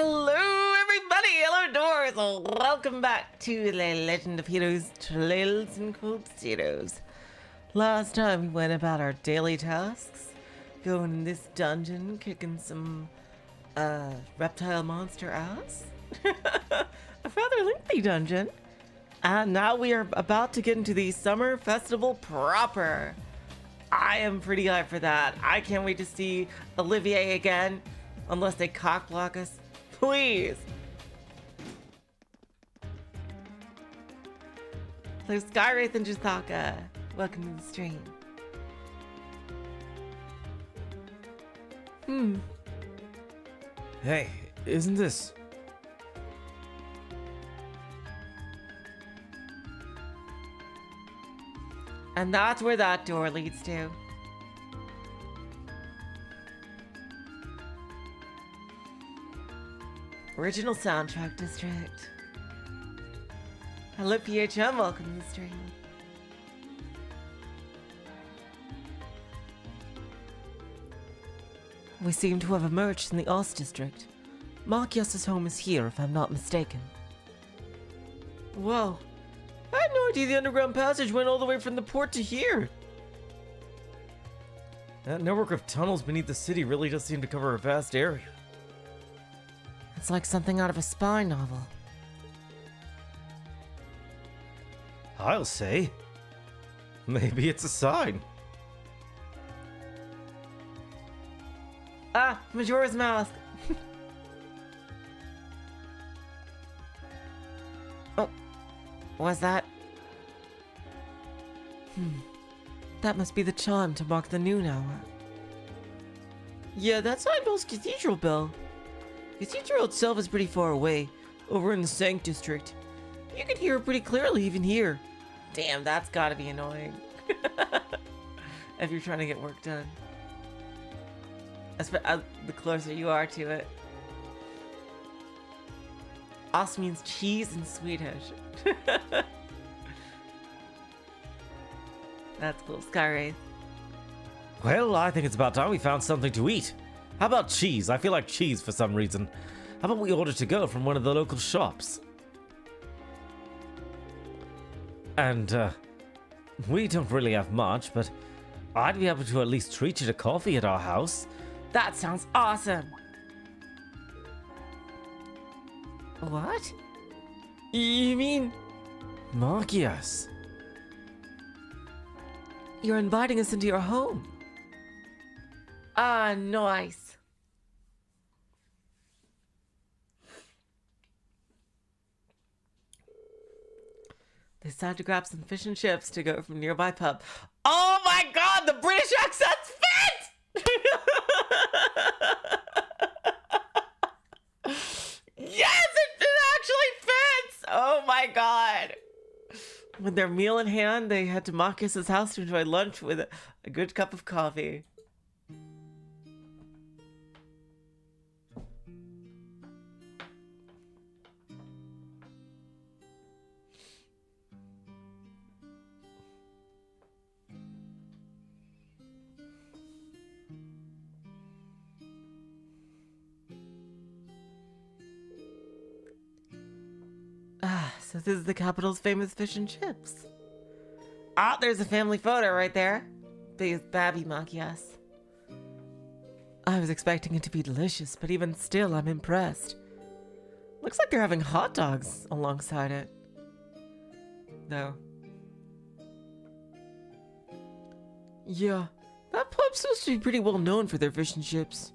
Hello, everybody! Hello, Doors! Welcome back to The Legend of Heroes, Trails and Contiuned. Last time we went about our daily tasks, going in this dungeon, kicking some reptile monster ass. A rather lengthy dungeon. And now we are about to get into the summer festival proper. I am pretty hyped for that. I can't wait to see Olivier again, unless they cockblock us. Please. So Skywraith and Jithaka, welcome to the stream. Hey, isn't this... And that's where that door leads to. Original Soundtrack District. Hello PHM, welcome to the stream. We seem to have emerged in the Ost District. Markias's home is here, if I'm not mistaken. Whoa. I had no idea the underground passage went all the way from the port to here. That network of tunnels beneath the city really does seem to cover a vast area. It's like something out of a spy novel. I'll say. Maybe it's a sign. Ah, Majora's Mask. Oh, was that? That must be the chime to mark the noon hour. Yeah, that's Einbill's cathedral bell. The cathedral itself is pretty far away, over in the Sank district. You can hear it pretty clearly even here. Damn, that's gotta be annoying. If you're trying to get work done. The closer you are to it. Os means cheese in Swedish. That's cool, Skywraith. Well, I think it's about time we found something to eat. How about cheese? I feel like cheese for some reason. How about we order to go from one of the local shops? And, we don't really have much, but I'd be able to at least treat you to coffee at our house. That sounds awesome! What? You mean... Markias. You're inviting us into your home? Ah, nice. They decided to grab some fish and chips to go from a nearby pub. Oh my god, the British accents fit! Yes, it actually fits! Oh my god. With their meal in hand, they head to Marcus's house to enjoy lunch with a good cup of coffee. So this is the capital's famous fish and chips. Ah, there's a family photo right there. Biggest Babby Markias. I was expecting it to be delicious, but even still, I'm impressed. Looks like they're having hot dogs alongside it. Though. Yeah, that pub's supposed to be pretty well known for their fish and chips.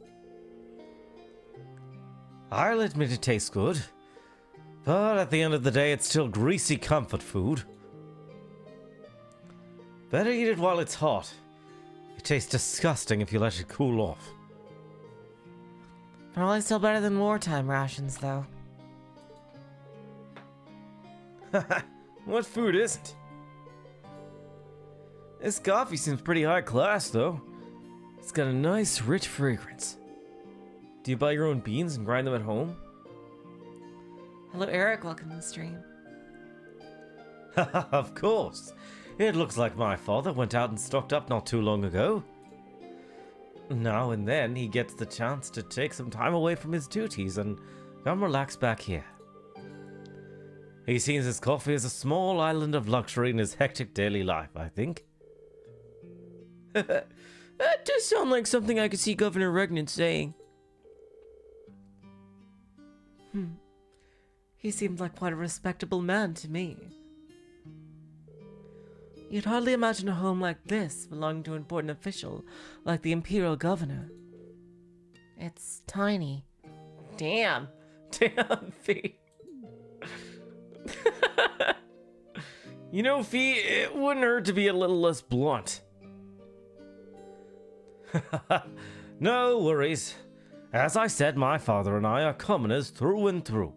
I'll admit it tastes good. But at the end of the day, it's still greasy comfort food. Better eat it while it's hot. It tastes disgusting if you let it cool off. Probably still better than wartime rations, though. What food isn't? This coffee seems pretty high class, though. It's got a nice, rich fragrance. Do you buy your own beans and grind them at home? Hello, Eric. Welcome to the stream. Of course. It looks like my father went out and stocked up not too long ago. Now and then he gets the chance to take some time away from his duties and Come relax back here. He sees his coffee as a small island of luxury in his hectic daily life, I think. That does sound like something I could see Governor Regnant saying. He seemed like quite a respectable man to me. You'd hardly imagine a home like this belonging to an important official like the Imperial Governor. It's tiny. Damn. Damn, Fee. You know, Fee, it wouldn't hurt to be a little less blunt. No worries. As I said, my father and I are commoners through and through.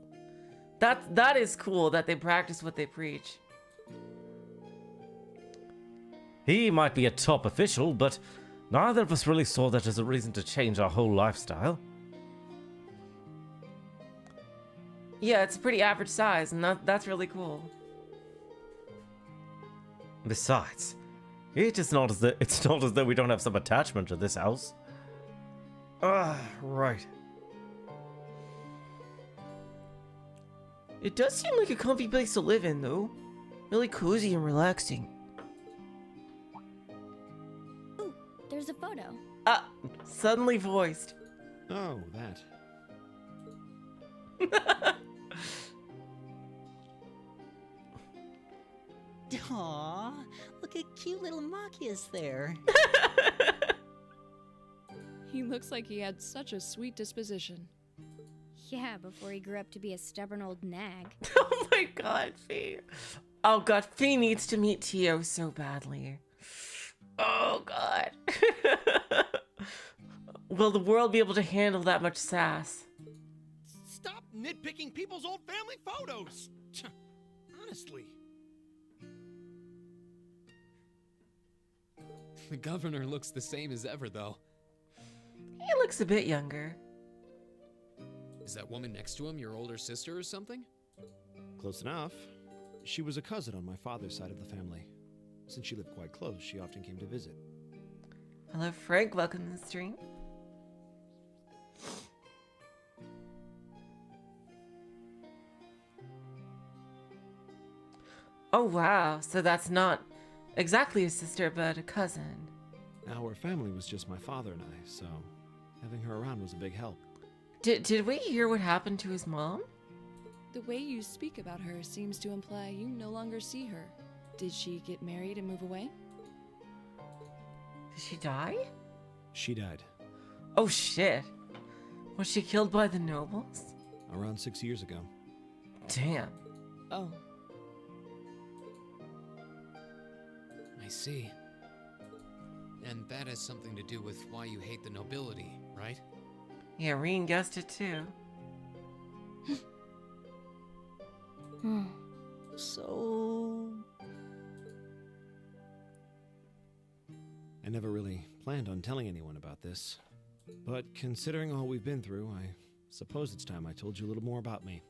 That is cool that they practice what they preach. He might be a top official, but neither of us really saw that as a reason to change our whole lifestyle. Yeah, it's a pretty average size, and that's really cool. Besides, it's not as though we don't have some attachment to this house. Right. It does seem like a comfy place to live in, though. Really cozy and relaxing. Ooh, there's a photo. Suddenly voiced. Oh, that. Aww, look at cute little Machias there. He looks like he had such a sweet disposition. Yeah, before he grew up to be a stubborn old nag. Oh my god, Fee. Oh god, Fee needs to meet Tio so badly. Oh god. Will the world be able to handle that much sass? Stop nitpicking people's old family photos! Honestly. The governor looks the same as ever, though. He looks a bit younger. Is that woman next to him your older sister or something? Close enough. She was a cousin on my father's side of the family. Since she lived quite close, she often came to visit. Hello, Frank. Welcome to the stream. Oh, wow. So that's not exactly a sister, but a cousin. Our family was just my father and I, so having her around was a big help. Did we hear what happened to his mom? The way you speak about her seems to imply you no longer see her. Did she get married and move away? Did she die? She died. Oh, shit. Was she killed by the nobles? Around 6 years ago. Damn. Oh. I see. And that has something to do with why you hate the nobility, right? Yeah, Reen guessed it too. So... I never really planned on telling anyone about this. But considering all we've been through, I suppose it's time I told you a little more about me.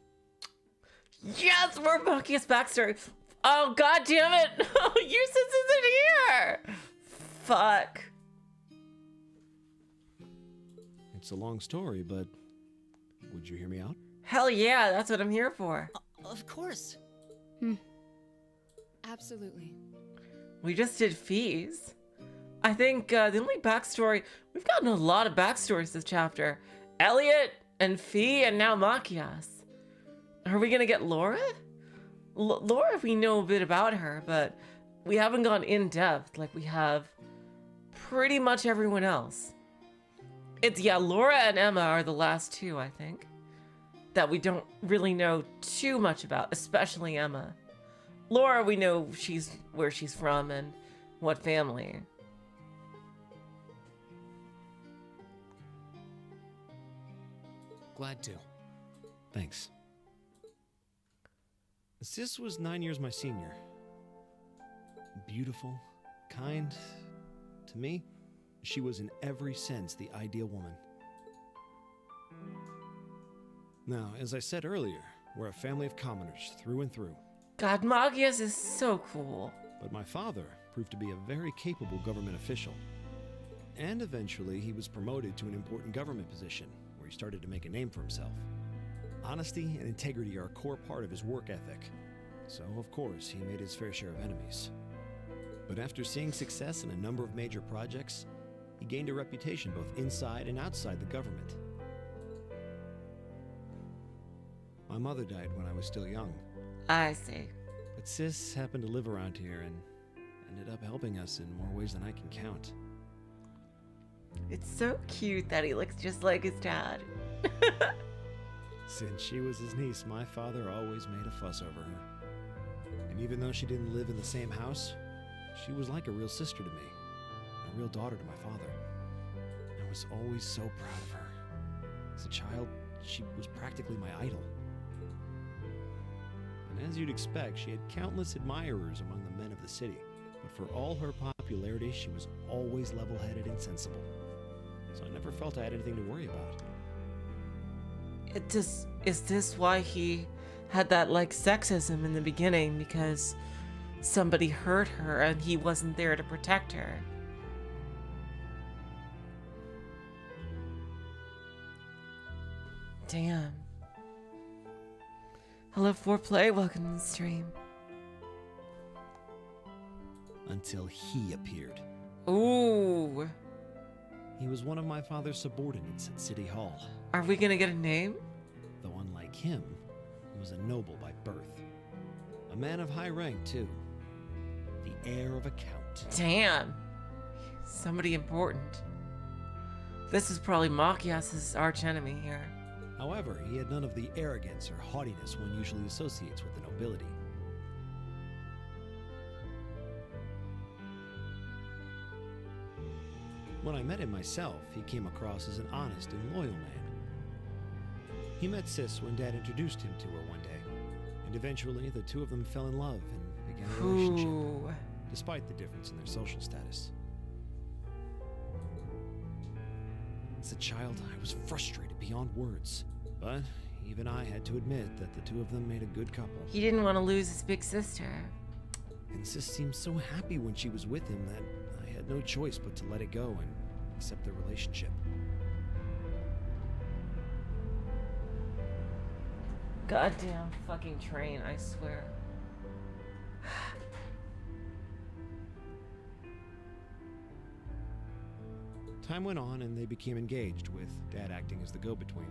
Yes, more Machias backstory. Oh, god damn it. Oh, Eustace isn't here. Fuck. It's a long story, but would you hear me out? Hell yeah, that's what I'm here for. Of course. Absolutely. We just did fees. I think the only backstory... We've gotten a lot of backstories this chapter. Elliot and Fee and now Machias. Are we gonna get Laura? Laura, we know a bit about her, but we haven't gone in depth like we have pretty much everyone else. Laura and Emma are the last two, I think, that we don't really know too much about, especially Emma. Laura, we know where she's from and what family. Glad to. Thanks. Sis was 9 years my senior. Beautiful, kind. To me, she was in every sense the ideal woman. Now, as I said earlier, we're a family of commoners through and through. God, Machias is so cool. But my father proved to be a very capable government official. And eventually he was promoted to an important government position, where he started to make a name for himself. Honesty and integrity are a core part of his work ethic. So, of course, he made his fair share of enemies. But after seeing success in a number of major projects, he gained a reputation both inside and outside the government. My mother died when I was still young, I see. but Sis happened to live around here and ended up helping us in more ways than I can count. It's so cute that he looks just like his dad. Since she was his niece, my father always made a fuss over her. And even though she didn't live in the same house, she was like a real sister to me, a real daughter to my father. I was always so proud of her. As a child, she was practically my idol. And as you'd expect, she had countless admirers among the men of the city. But for all her popularity, she was always level-headed and sensible. So I never felt I had anything to worry about. Is this why he had that like sexism in the beginning, because somebody hurt her and he wasn't there to protect her? Damn. Hello, Foreplay. Welcome to the stream. Until he appeared. Ooh. He was one of my father's subordinates at City Hall. Are we gonna get a name? Though unlike him, he was a noble by birth. A man of high rank, too. The heir of a count. Damn. Somebody important. This is probably Machias's archenemy here. However, he had none of the arrogance or haughtiness one usually associates with the nobility. When I met him myself, he came across as an honest and loyal man. He met Sis when Dad introduced him to her one day, and eventually the two of them fell in love and began a relationship, Ooh. despite the difference in their social status. As a child, I was frustrated beyond words, but even I had to admit that the two of them made a good couple. He didn't want to lose his big sister. And Sis seemed so happy when she was with him that I had no choice but to let it go and accept their relationship. Goddamn fucking train, I swear. Time went on and they became engaged, with Dad acting as the go-between.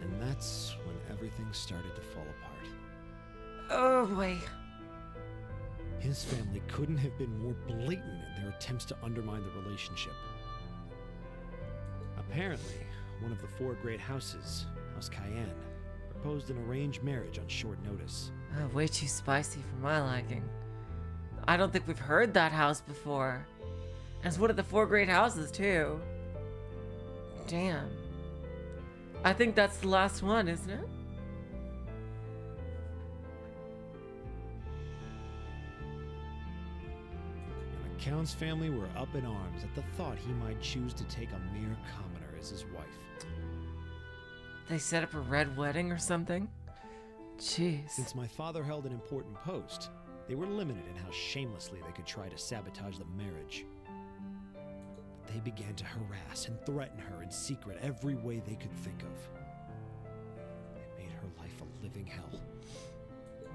And that's when everything started to fall apart. Oh boy. His family couldn't have been more blatant in their attempts to undermine the relationship. Apparently, one of the four great houses, House Cayenne, proposed an arranged marriage on short notice. Way too spicy for my liking. I don't think we've heard that house before. And it's one of the four great houses, too. Damn. I think that's the last one, isn't it? And the Count's family were up in arms at the thought he might choose to take a mere commoner as his wife. They set up a red wedding or something? Jeez. Since my father held an important post, they were limited in how shamelessly they could try to sabotage the marriage. They began to harass and threaten her in secret every way they could think of. It made her life a living hell.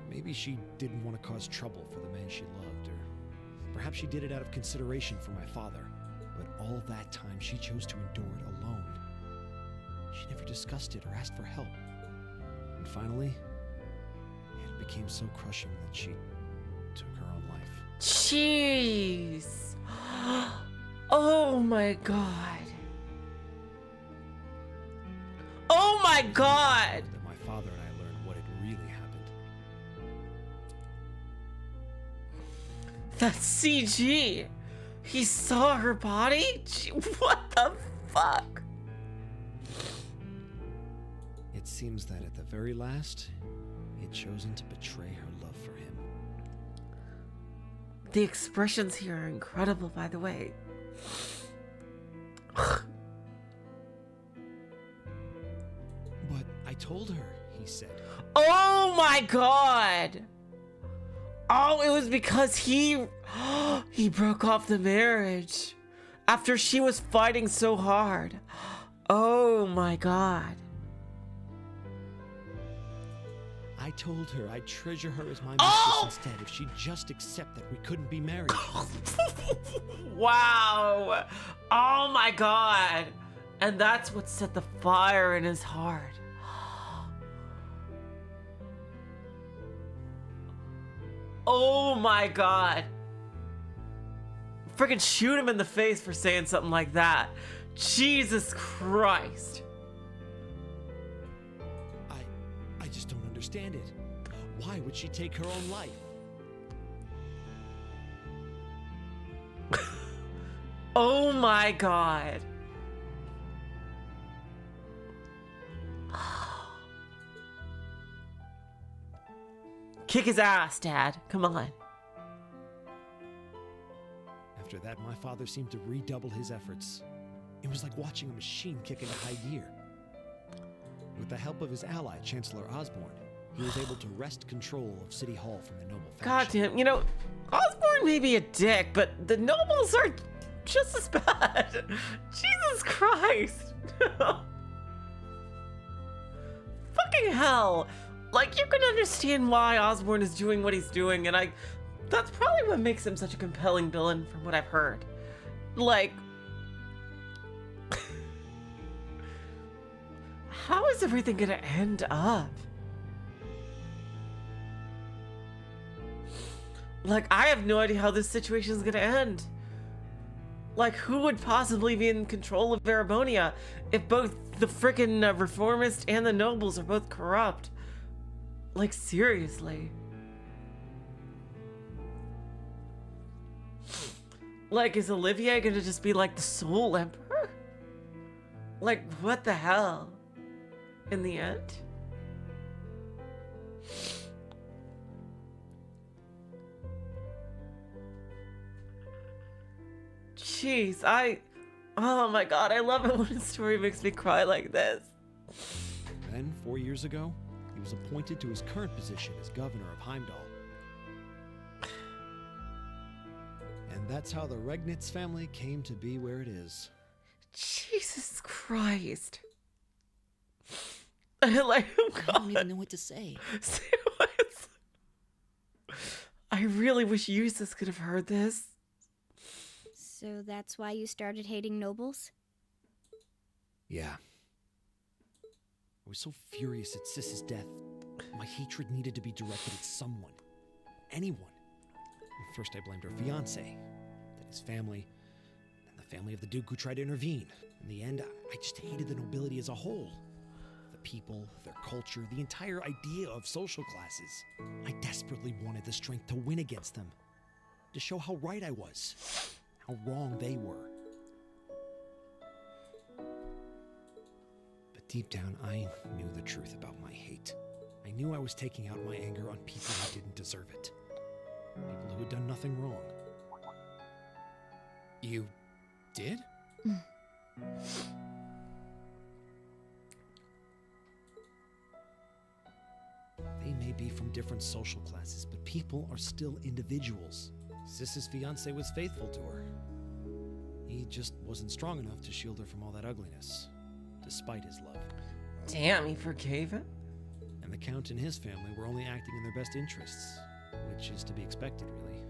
Maybe she didn't want to cause trouble for the man she loved, or perhaps she did it out of consideration for my father. But all that time, she chose to endure it alone. She never discussed it or asked for help. And finally, it became so crushing that she took her own life. Jeez. Oh my god. Oh my god. That my father and I learned what had really happened. That's CG. He saw her body? What the fuck? It seems that at the very last, he had chosen to betray her love for him. The expressions here are incredible, by the way. But I told her, he said. Oh my god! Oh, it was because he broke off the marriage after she was fighting so hard. Oh my god. I told her I'd treasure her as my Oh! mistress instead if she'd just accept that we couldn't be married. Wow. Oh my god. And that's what set the fire in his heart. Oh my god. Freaking shoot him in the face for saying something like that. Jesus Christ. I just don't understand it. Why would she take her own life? Oh my god. Kick his ass, Dad. Come on. After that, my father seemed to redouble his efforts. It was like watching a machine kick into high gear. With the help of his ally, Chancellor Osborne, he was able to wrest control of City Hall from the noble God faction. damn, you know, Osborne may be a dick, but the nobles are just as bad. Jesus Christ. Fucking hell. Like, you can understand why Osborne is doing what he's doing, and that's probably what makes him such a compelling villain from what I've heard. Like, how is everything gonna end up? Like, I have no idea how this situation is gonna end. Like, who would possibly be in control of Erebonia if both the frickin' reformists and the nobles are both corrupt? Like, seriously. Like, is Olivier gonna just be like the sole emperor? Like, what the hell? In the end? Jeez, oh my god, I love it when a story makes me cry like this. Then, 4 years ago, he was appointed to his current position as governor of Heimdall. And that's how the Regnitz family came to be where it is. Jesus Christ. Like, oh I don't even god. know what to say. I really wish Eustace could have heard this. So that's why you started hating nobles? Yeah. I was so furious at Sis's death. My hatred needed to be directed at someone. Anyone. And first I blamed her fiancé, then his family, and the family of the Duke who tried to intervene. In the end, I just hated the nobility as a whole. The people, their culture, the entire idea of social classes. I desperately wanted the strength to win against them. To show how right I was. How wrong they were. But deep down, I knew the truth about my hate. I knew I was taking out my anger on people who didn't deserve it. People who had done nothing wrong. You did? They may be from different social classes, but people are still individuals. Sis's fiancé was faithful to her. He just wasn't strong enough to shield her from all that ugliness, despite his love. Damn, he forgave him? And the Count and his family were only acting in their best interests, which is to be expected, really.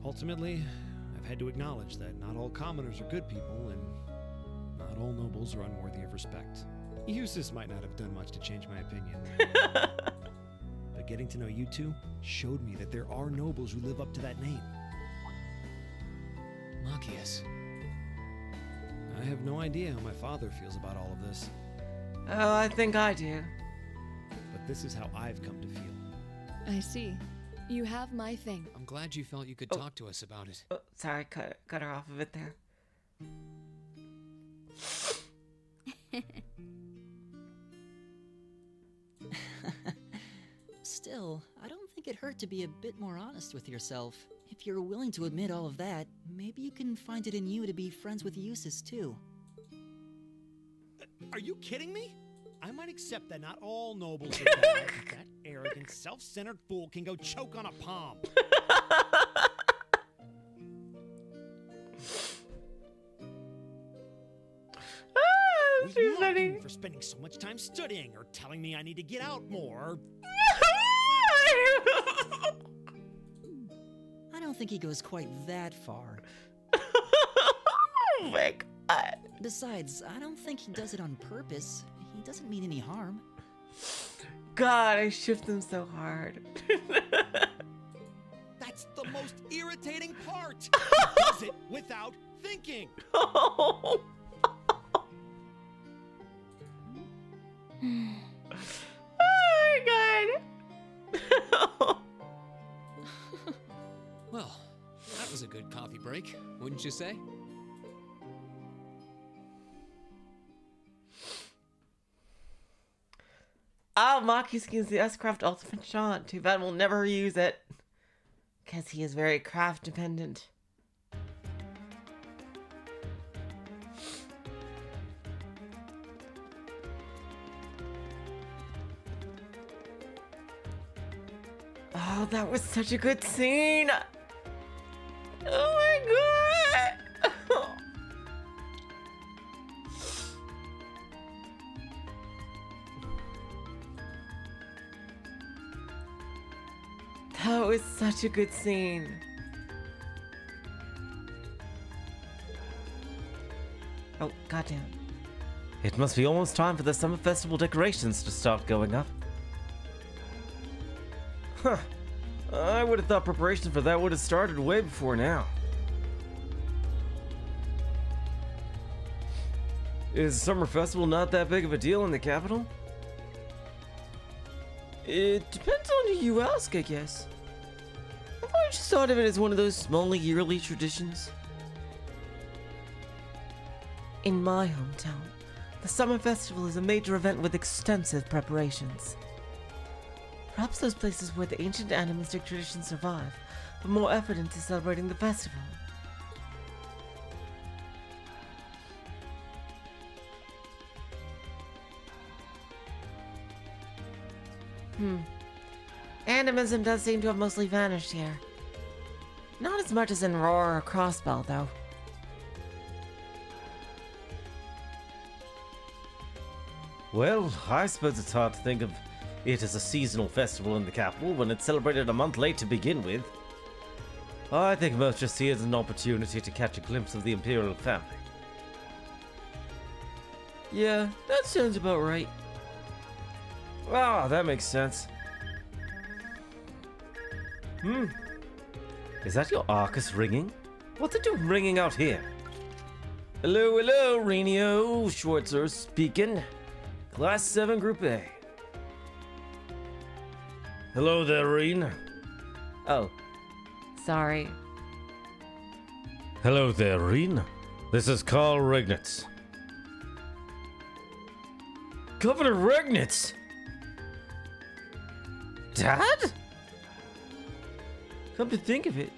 Ultimately, I've had to acknowledge that not all commoners are good people, and not all nobles are unworthy of respect. Eustace might not have done much to change my opinion. But getting to know you two showed me that there are nobles who live up to that name. Machias. I have no idea how my father feels about all of this, Oh, I think I do. but this is how I've come to feel. I see. You have my thing. I'm glad you felt you could Oh. talk to us about it. Oh, sorry, cut her off of it there. Still, I don't think it hurt to be a bit more honest with yourself. If you're willing to admit all of that, maybe you can find it in you to be friends with Eustace too. Are you kidding me? I might accept that not all nobles are bad, but that arrogant, self-centered fool can go choke on a palm. Ah, We she's love funny. you for spending so much time studying or telling me I need to get out more. I don't think he goes quite that far. Oh my god. Besides, I don't think he does it on purpose. He doesn't mean any harm. God, I shift them so hard. That's the most irritating part. He does it without thinking. Oh. Oh my god. Well, that was a good coffee break, wouldn't you say? Oh, Maki skins the S-Craft Ultimate Shot. Too bad we'll never use it. Because he is very craft dependent. Oh, that was such a good scene. Oh my god. That was such a good scene. Oh, goddamn. It must be almost time for the summer festival decorations to start going up. Huh. I would have thought preparation for that would have started way before now. Is Summer Festival not that big of a deal in the capital? It depends on who you ask, I guess. I've always just thought of it as one of those small yearly traditions. In my hometown, the Summer Festival is a major event with extensive preparations. Perhaps those places where the ancient animistic traditions survive put more effort into celebrating the festival. Animism does seem to have mostly vanished here. Not as much as in Roar or Crossbell, though. Well, I suppose it's hard to think of it as a seasonal festival in the capital when it's celebrated a month late to begin with. I think most just see it as an opportunity to catch a glimpse of the Imperial family. Yeah, that sounds about right. Ah, that makes sense. Is that your Arcus ringing? What's it doing ringing out here? Hello, hello, Renio Schwartzer speaking. Class 7, Group A. Hello there, Reen. Oh, sorry. Hello there, Reen. This is Carl Regnitz. Governor Regnitz! Dad? Come to think of it,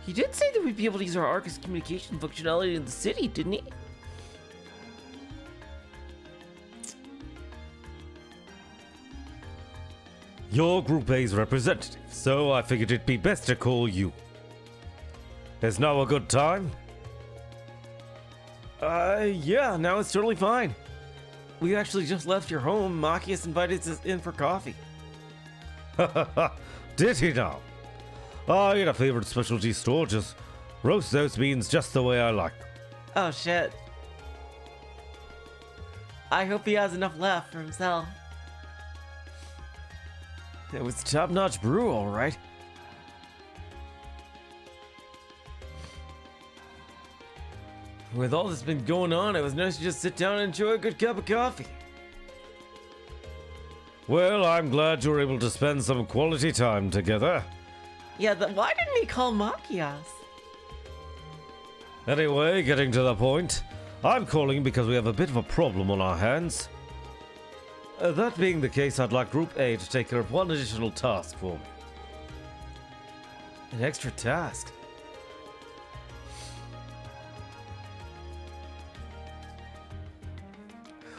he did say that we'd be able to use our Arcus communication functionality in the city, didn't he? You're Group A's representative, so I figured it'd be best to call you. Is now a good time? Yeah, now it's totally fine. We actually just left your home. Machias invited us in for coffee. Did he now? I ate a favorite specialty store, just roast those beans just the way I like them. Oh shit. I hope he has enough left for himself. It was top-notch brew, all right. With all that's been going on, it was nice to just sit down and enjoy a good cup of coffee. Well, I'm glad you were able to spend some quality time together. Yeah, why didn't he call Machias? Anyway, getting to the point, I'm calling because we have a bit of a problem on our hands. That being the case, I'd like Group A to take care of one additional task for me. An extra task?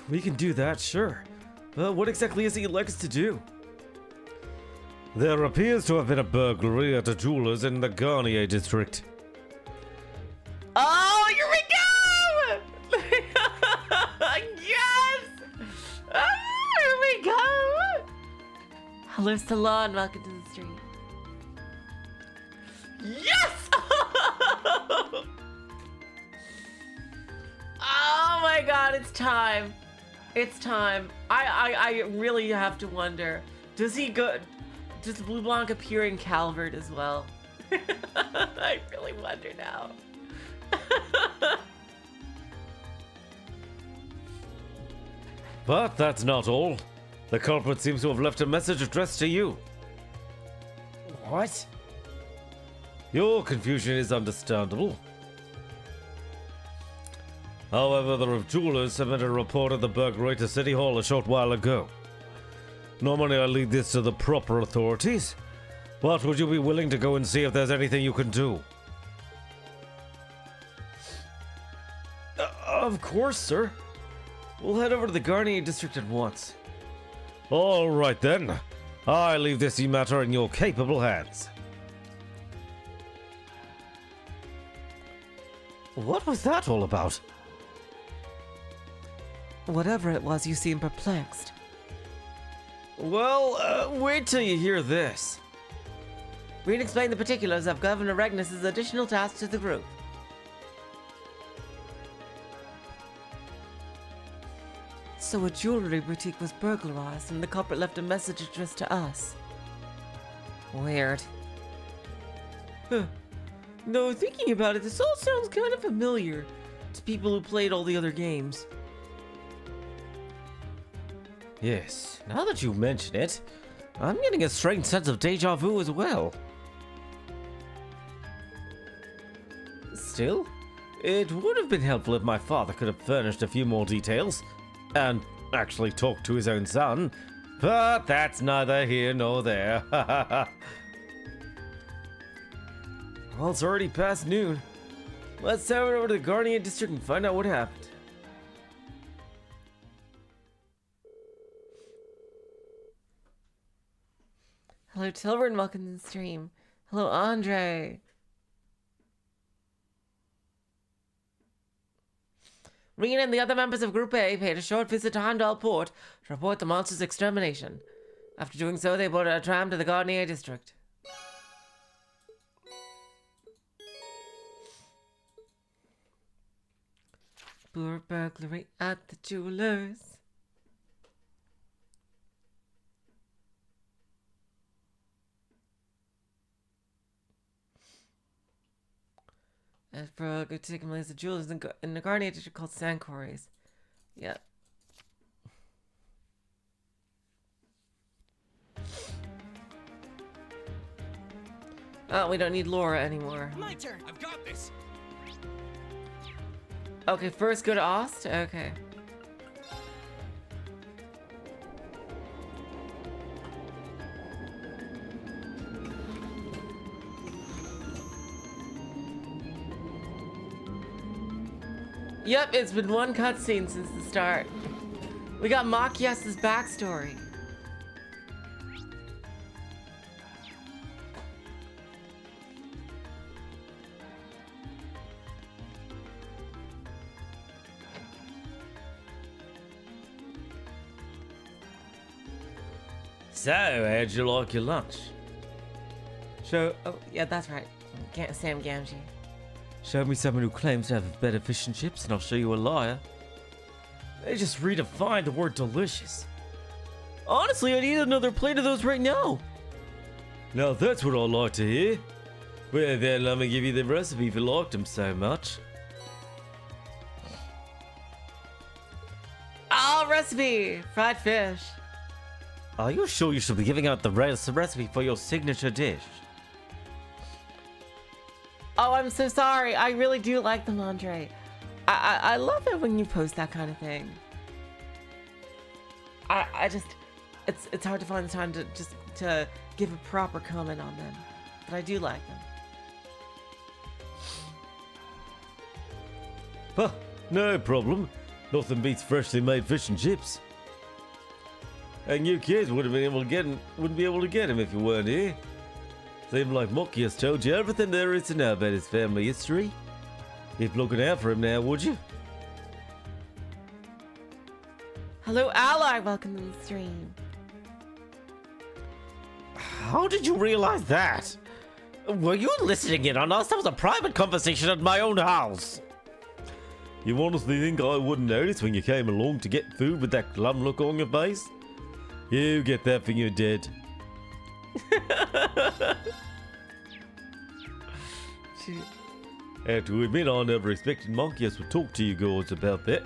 We can do that, sure. But what exactly is it you'd like us to do? There appears to have been a burglary at a jeweler's in the Garnier district. Oh, here we go! Yes! Oh, here we go! Hello, Salon. Welcome to the stream. god, it's time. It's time. I really have to wonder. Does Blue Blanc appear in Calvert as well? I really wonder now. But that's not all. The culprit seems to have left a message addressed to you. What? Your confusion is understandable. However, the jewelers submitted a report of the burglary to City Hall a short while ago. Normally I leave this to the proper authorities, but would you be willing to go and see if there's anything you can do? Of course, sir. We'll head over to the Garnier district at once. All right then. I leave this matter in your capable hands. What was that all about? Whatever it was, you seem perplexed. Well, wait till you hear this. Read and explain the particulars of Governor Regnus's additional task to the group. So a jewelry boutique was burglarized and the culprit left a message addressed to us. Weird. Huh. No, thinking about it, this all sounds kind of familiar to people who played all the other games. Yes, now that you mention it, I'm getting a strange sense of deja vu as well. Still, It would have been helpful if my father could have furnished a few more details, and actually talked to his own son, but that's neither here nor there. well, it's already past noon. Let's head over to the Garnier district and find out what happened. Hello, Tilburn. Welcome to the stream. Hello, Andre. Rena and the other members of Group A paid a short visit to Handal Port to report the monster's extermination. After doing so, they boarded a tram to the Garnier district. Burglary at the jewelers. As for a good taking place, the jewelers in the Garnier district called Sand Quarries. Yep. Oh, we don't need Laura anymore. My turn. I've got this. Okay, first go to Ost? Okay. Yep, it's been one cutscene since the start. We got Machias's backstory. So, how'd you like your lunch? Oh, yeah, that's right. Sam Gamgee. Show me someone who claims to have better fish and chips, and I'll show you a liar. They just redefined the word delicious. Honestly, I'd eat another plate of those right now. Now that's what I like to hear. Well then, let me give you the recipe if you liked them so much. Oh, recipe! Fried fish. Are you sure you should be giving out the recipe for your signature dish? Oh, I'm so sorry. I really do like them, Andre. I love it when you post that kind of thing. I just, it's hard to find the time to give a proper comment on them, but I do like them. Huh, no problem. Nothing beats freshly made fish and chips. And you kids wouldn't be able to get him if you weren't here. Seems like Monkey has told you everything there is to know about his family history. Keep looking out for him now, would you? Hello, Ally. Welcome to the stream. How did you realize that? Were you listening in on us? That was a private conversation at my own house. You honestly think I wouldn't notice when you came along to get food with that glum look on your face? You get that for you're dead. I have to admit, I never expected Monkius would talk to you guys about that.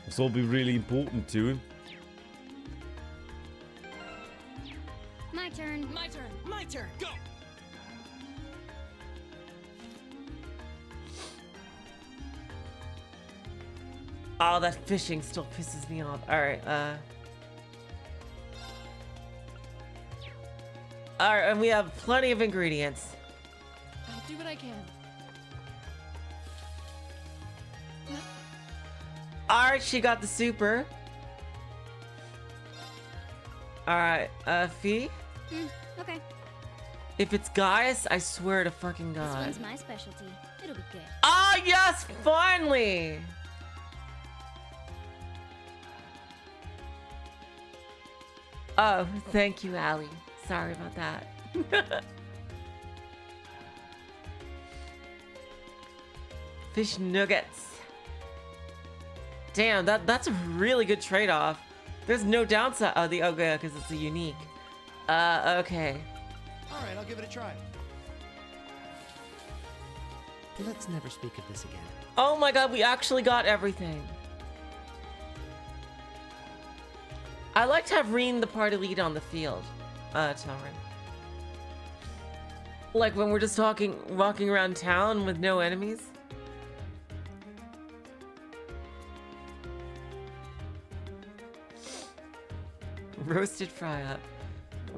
This will be really important to him. My turn. My turn! My turn! Go! Oh, that fishing still pisses me off. Alright, Alright, and we have plenty of ingredients. I'll do what I can. Alright, she got the super. Alright, Fee? Okay. If it's Gaius, I swear to fucking This God. one's my specialty. It'll be good. Ah, yes, finally! Oh, thank you, Allie. Sorry about that. Fish nuggets. Damn, that's a really good trade-off. There's no downside. Oh, yeah, because it's a unique. Okay. Alright, I'll give it a try. Let's never speak of this again. Oh my God, we actually got everything. I like to have Reen the party lead on the field, Tauren. Like when we're just walking around town with no enemies. Roasted fry up.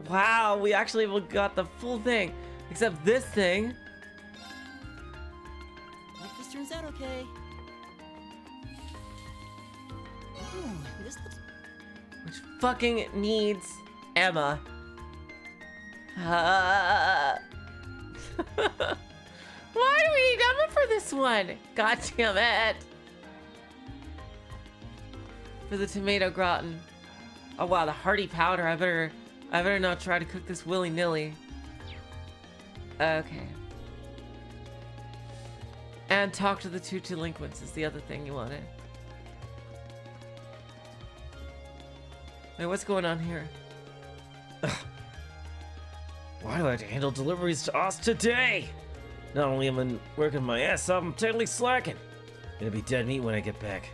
Wow, we actually got the full thing. Except this thing. Hope this turns out okay. Ooh, this looks... Which fucking needs Emma. Why do we need Emma for this one? God damn it. For the tomato gratin. Oh wow, the hearty powder. I better not try to cook this willy-nilly. Okay. And talk to the two delinquents is the other thing you wanted. Wait, what's going on here? Why do I have to handle deliveries to us today? Not only am I working my ass off, I'm totally slacking. Gonna be dead meat when I get back.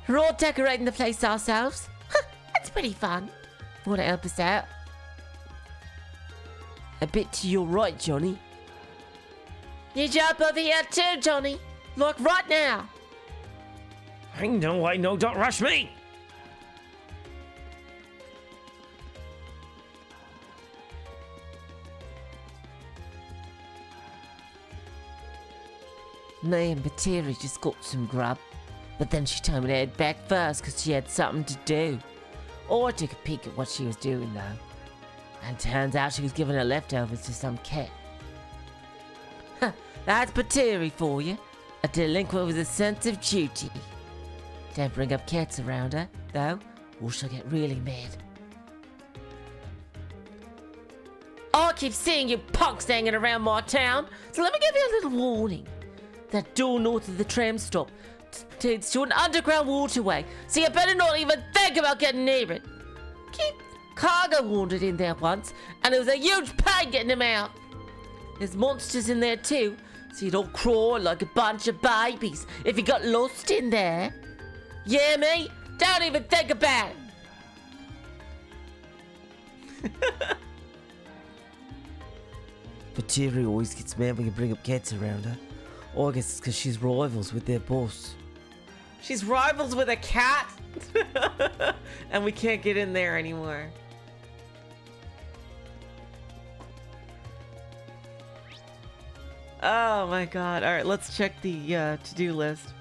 We're all decorating the place ourselves. That's pretty fun. Want to help us out? A bit to your right, Johnny. You jump over here too, Johnny. Like right now. I know, don't rush me! Me and Bateri just got some grub. But then she told me to head back first because she had something to do. Or I took a peek at what she was doing though. And turns out she was giving her leftovers to some cat. Huh, that's Bateri for you. A delinquent with a sense of duty. Don't bring up cats around her, though, or she'll get really mad. I keep seeing you punks hanging around my town, so let me give you a little warning. That door north of the tram stop leads to an underground waterway, so you better not even think about getting near it. Keep cargo wandered in there once, and it was a huge pain getting him out. There's monsters in there too, so you'd all crawl like a bunch of babies if you got lost in there. Yeah, me? Don't even think about it. Bateri always gets mad when you bring up cats around her. Or I guess it's because she's rivals with their boss. She's rivals with a cat? And we can't get in there anymore. Oh my god. Alright, let's check the to-do list.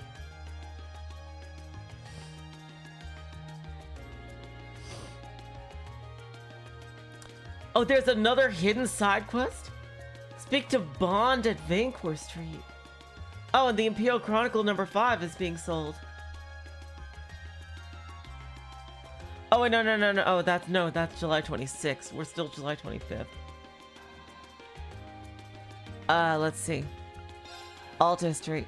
Oh, there's another hidden side quest? Speak to Bond at Vancourt Street. Oh, and the Imperial Chronicle number 5 is being sold. Oh, wait, no. Oh, that's July 26th. We're still July 25th. Let's see. Alto Street.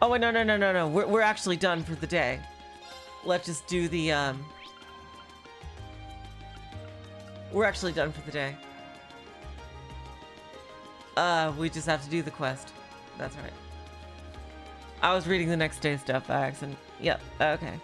Oh wait, no. We're actually done for the day. Let's just do the we're actually done for the day. We just have to do the quest. That's right. I was reading the next day stuff by accident. Yep, okay.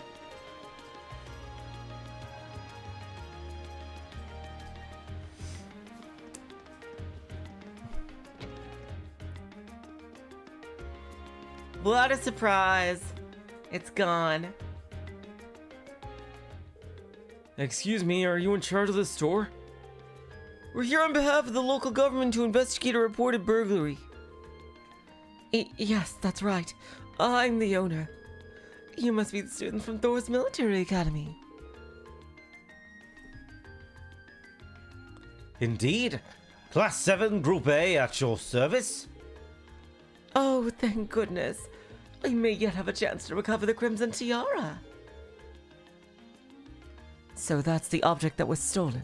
What a surprise. It's gone. Excuse me, are you in charge of the store? We're here on behalf of the local government to investigate a reported burglary. Yes, that's right. I'm the owner. You must be the student from Thor's Military Academy. Indeed. Class 7, Group A at your service. Oh, thank goodness. I may yet have a chance to recover the Crimson Tiara. So that's the object that was stolen.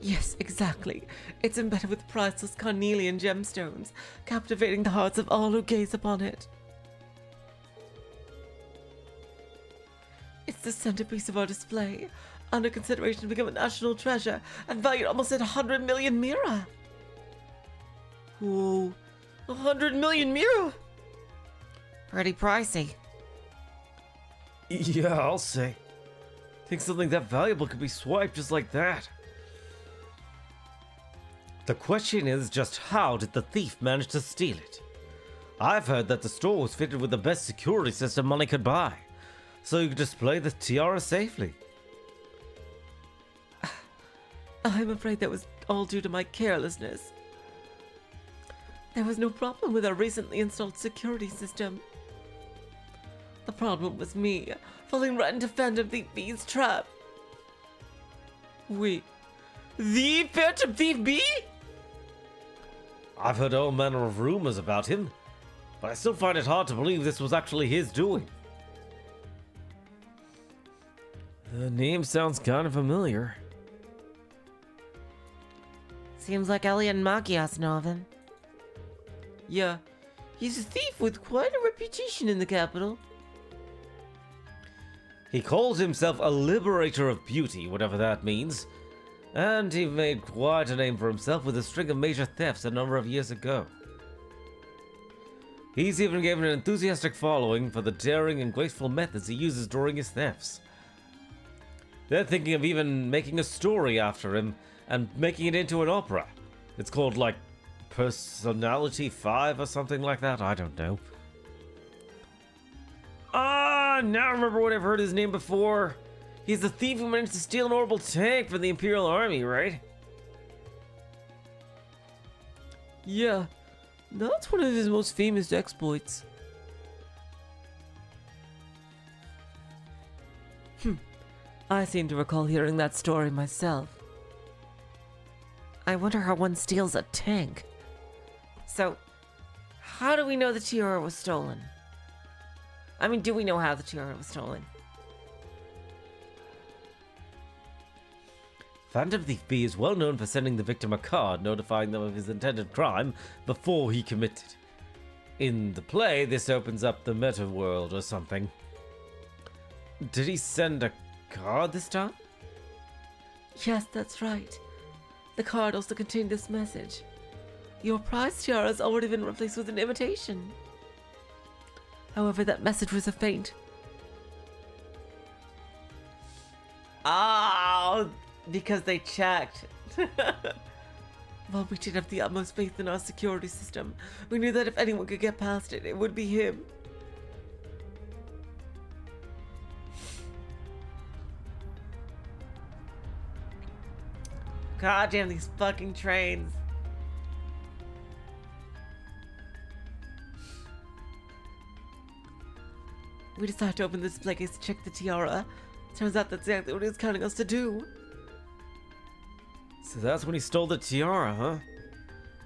Yes, exactly. It's embedded with priceless carnelian gemstones, captivating the hearts of all who gaze upon it. It's the centerpiece of our display, under consideration to become a national treasure, and valued almost at 100 million mira. Whoa, 100 million mira? Pretty pricey. Yeah, I'll say. Think something that valuable could be swiped just like that. The question is just how did the thief manage to steal it? I've heard that the store was fitted with the best security system money could buy, so you could display the tiara safely. I'm afraid that was all due to my carelessness. There was no problem with our recently installed security system. The problem was me, falling right into Phantom Thief B's trap. Wait, the Phantom Thief B? I've heard all manner of rumors about him, but I still find it hard to believe this was actually his doing. The name sounds kind of familiar. Seems like Elliot and Magias know of him. Yeah, he's a thief with quite a reputation in the capital. He calls himself a liberator of beauty, whatever that means, and he made quite a name for himself with a string of major thefts a number of years ago. He's even given an enthusiastic following for the daring and graceful methods he uses during his thefts. They're thinking of even making a story after him and making it into an opera. It's called, like, Personality 5 or something like that, I don't know. Now I remember what I've heard his name before. He's the thief who managed to steal an orbital tank from the Imperial Army, right? Yeah, that's one of his most famous exploits. I seem to recall hearing that story myself. I wonder how one steals a tank. So, how do we know the tiara was stolen? I mean, do we know how the tiara was stolen? Phantom Thief B is well known for sending the victim a card notifying them of his intended crime before he committed. In the play, this opens up the meta world or something. Did he send a card this time? Yes, that's right. The card also contained this message. Your prize tiara has already been replaced with an imitation. However, that message was a feint. Oh, because they checked. Well, we did have the utmost faith in our security system. We knew that if anyone could get past it, it would be him. God damn these fucking trains. We decided to open the display case to check the tiara. Turns out that's exactly what he was counting us to do. So that's when he stole the tiara, huh?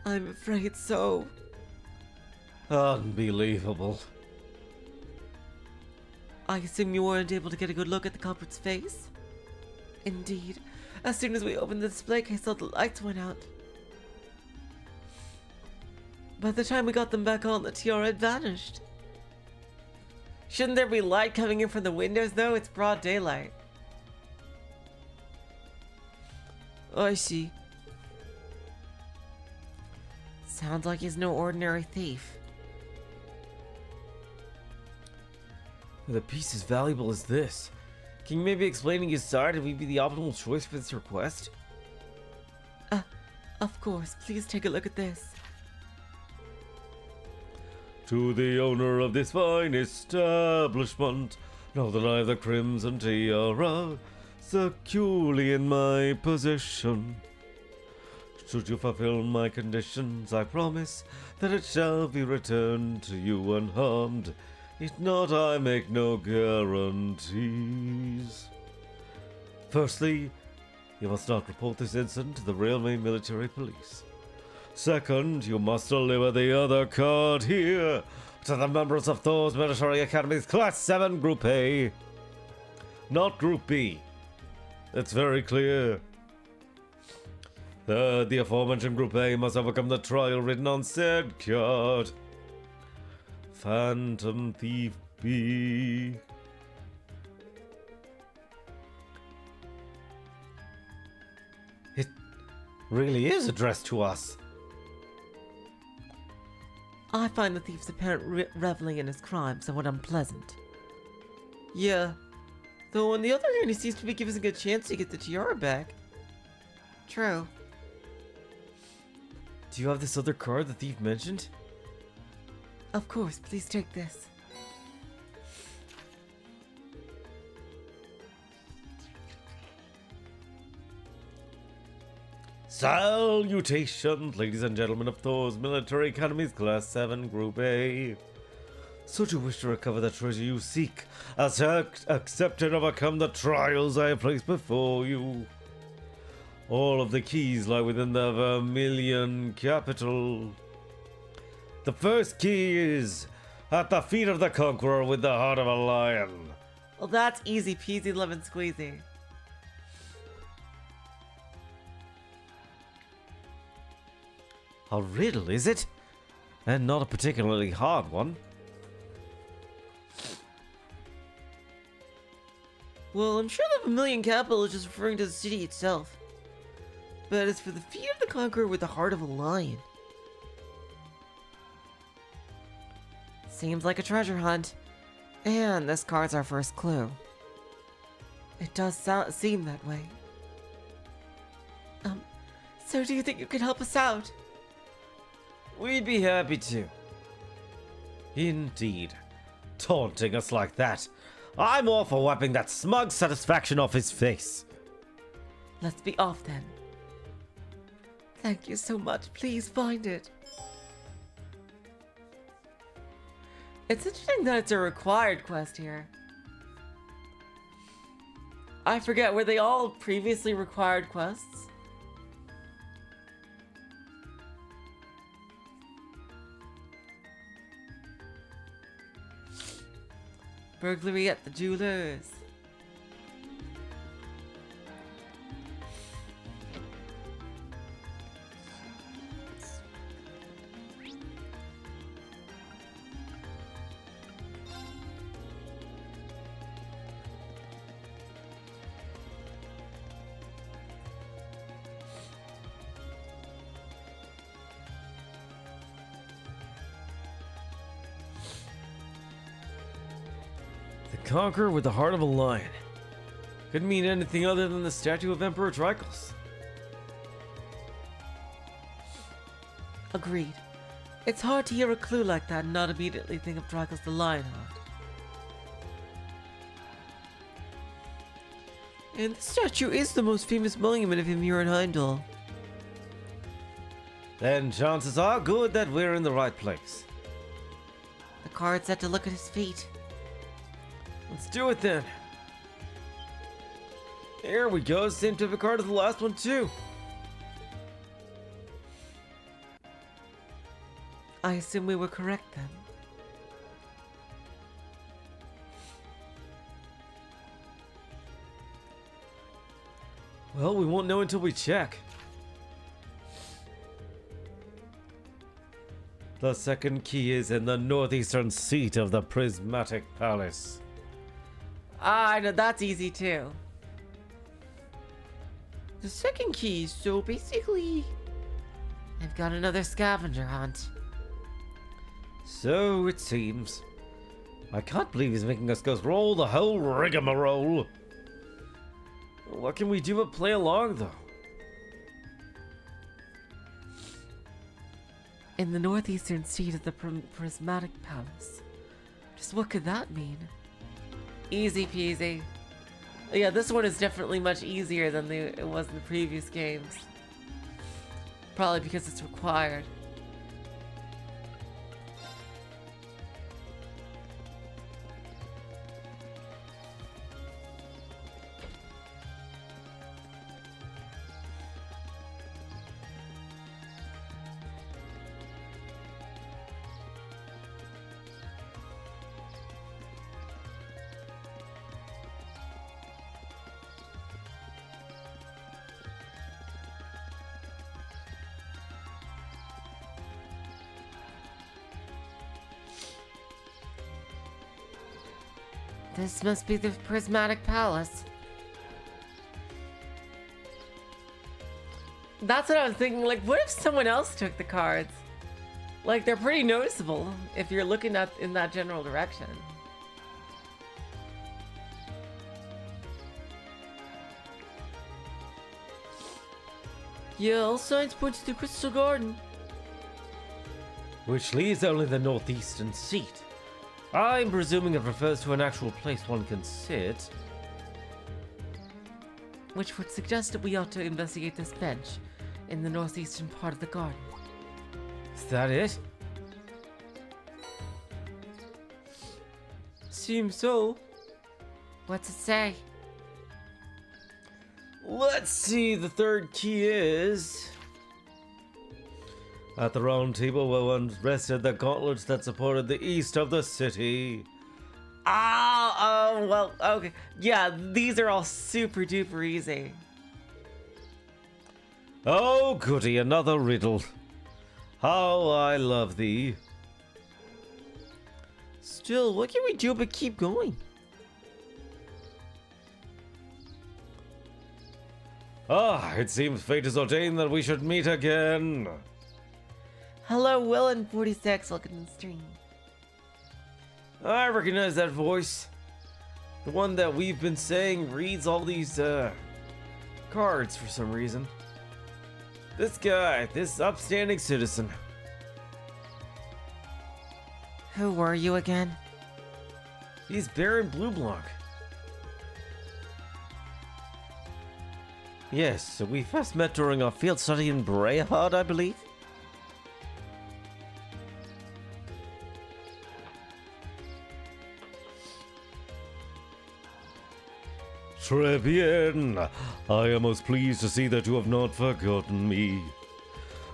I'm afraid so. Unbelievable. I assume you weren't able to get a good look at the culprit's face? Indeed. As soon as we opened the display case, all the lights went out. By the time we got them back on, the tiara had vanished. Shouldn't there be light coming in from the windows, though? It's broad daylight. I see. Sounds like he's no ordinary thief. With a piece as valuable as this, can you maybe explain his side if we'd be the optimal choice for this request? Of course. Please take a look at this. To the owner of this fine establishment, know that I have the crimson tiara securely in my possession. Should you fulfill my conditions, I promise that it shall be returned to you unharmed. If not, I make no guarantees. Firstly, you must not report this incident to the Railway Military Police. Second, you must deliver the other card here to the members of Thor's Military Academy's Class 7 Group A. Not Group B. It's very clear. Third, the aforementioned Group A must overcome the trial written on said card. Phantom Thief B. It really is addressed to us. I find the thief's apparent reveling in his crime somewhat unpleasant. Yeah. Though on the other hand, he seems to be giving us a good chance to get the tiara back. True. Do you have this other card the thief mentioned? Of course, please take this. Salutations, ladies and gentlemen of Thor's Military Academy's Class 7 Group A. Should you wish to recover the treasure you seek, accept and overcome the trials I have placed before you. All of the keys lie within the Vermilion capital. The first key is at the feet of the conqueror with the heart of a lion. Well, that's easy peasy lemon squeezy. A riddle, is it? And not a particularly hard one. Well, I'm sure the Vermilion capital is just referring to the city itself. But it's for the feet of the conqueror with the heart of a lion. Seems like a treasure hunt. And this card's our first clue. It does seem that way. So do you think you can help us out? We'd be happy to. Indeed. Taunting us like that. I'm all for wiping that smug satisfaction off his face. Let's be off then. Thank you so much. Please find it. It's interesting that it's a required quest here. I forget, were they all previously required quests? Burglary at the jeweler's. Conqueror with the heart of a lion. Couldn't mean anything other than the statue of Emperor Draco. Agreed. It's hard to hear a clue like that and not immediately think of Draco's the Lionheart. And this statue is the most famous monument of him here in Heimdall. Then chances are good that we're in the right place. The card said to look at his feet. Let's do it then. There we go. Same type of card as the last one too. I assume we were correct then. Well, we won't know until we check. The second key is in the northeastern seat of the prismatic palace. Ah, no, that's easy too. The second key, so basically, I've got another scavenger hunt. So it seems. I can't believe he's making us go through all the whole rigmarole. What can we do but play along, though? In the northeastern seat of the prismatic palace. Just what could that mean? Easy peasy. Yeah, this one is definitely much easier than it was in the previous games. Probably because it's required. This must be the prismatic palace. That's what I was thinking, like, what if someone else took the cards? Like, they're pretty noticeable if you're looking at in that general direction. Yeah, all signs point to the Crystal Garden. Which leaves only the northeastern seat. I'm presuming it refers to an actual place one can sit. Which would suggest that we ought to investigate this bench in the northeastern part of the garden. Is that it? Seems so. What's it say? Let's see, the third key is... At the round table where once rested the gauntlets that supported the east of the city. Oh, well, okay. Yeah, these are all super duper easy. Oh, goody, another riddle. How I love thee. Still, what can we do but keep going? Ah, it seems fate has ordained that we should meet again. Hello, Willen46, welcome to the stream. I recognize that voice. The one that we've been saying reads all these, cards for some reason. This guy, this upstanding citizen. Who were you again? He's Baron Blueblock. Yes, we first met during our field study in Brayhard, I believe. Très bien. I am most pleased to see that you have not forgotten me.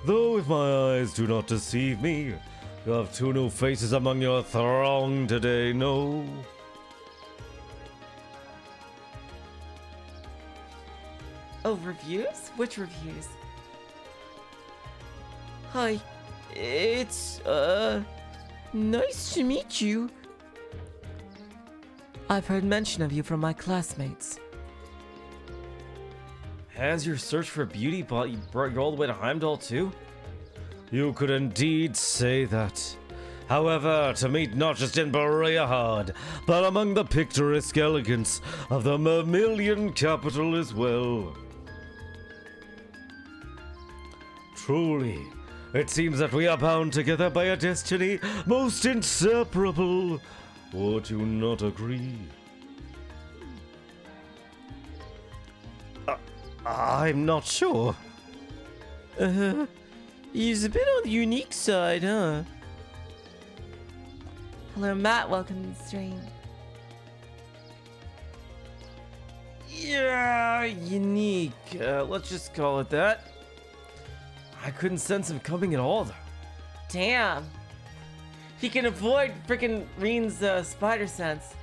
Though if my eyes do not deceive me, you have two new faces among your throng today, no? Oh, reviews? Which reviews? Hi, it's, nice to meet you. I've heard mention of you from my classmates. Has your search for beauty brought you all the way to Heimdall too? You could indeed say that. However, to meet not just in Brayhard, but among the picturesque elegance of the Vermilion capital as well. Truly, it seems that we are bound together by a destiny most inseparable. Would you not agree? I'm not sure. He's a bit on the unique side, huh? Hello, Matt. Welcome to the stream. Yeah, unique. Let's just call it that. I couldn't sense him coming at all, though. Damn. He can avoid freaking Reen's spider sense.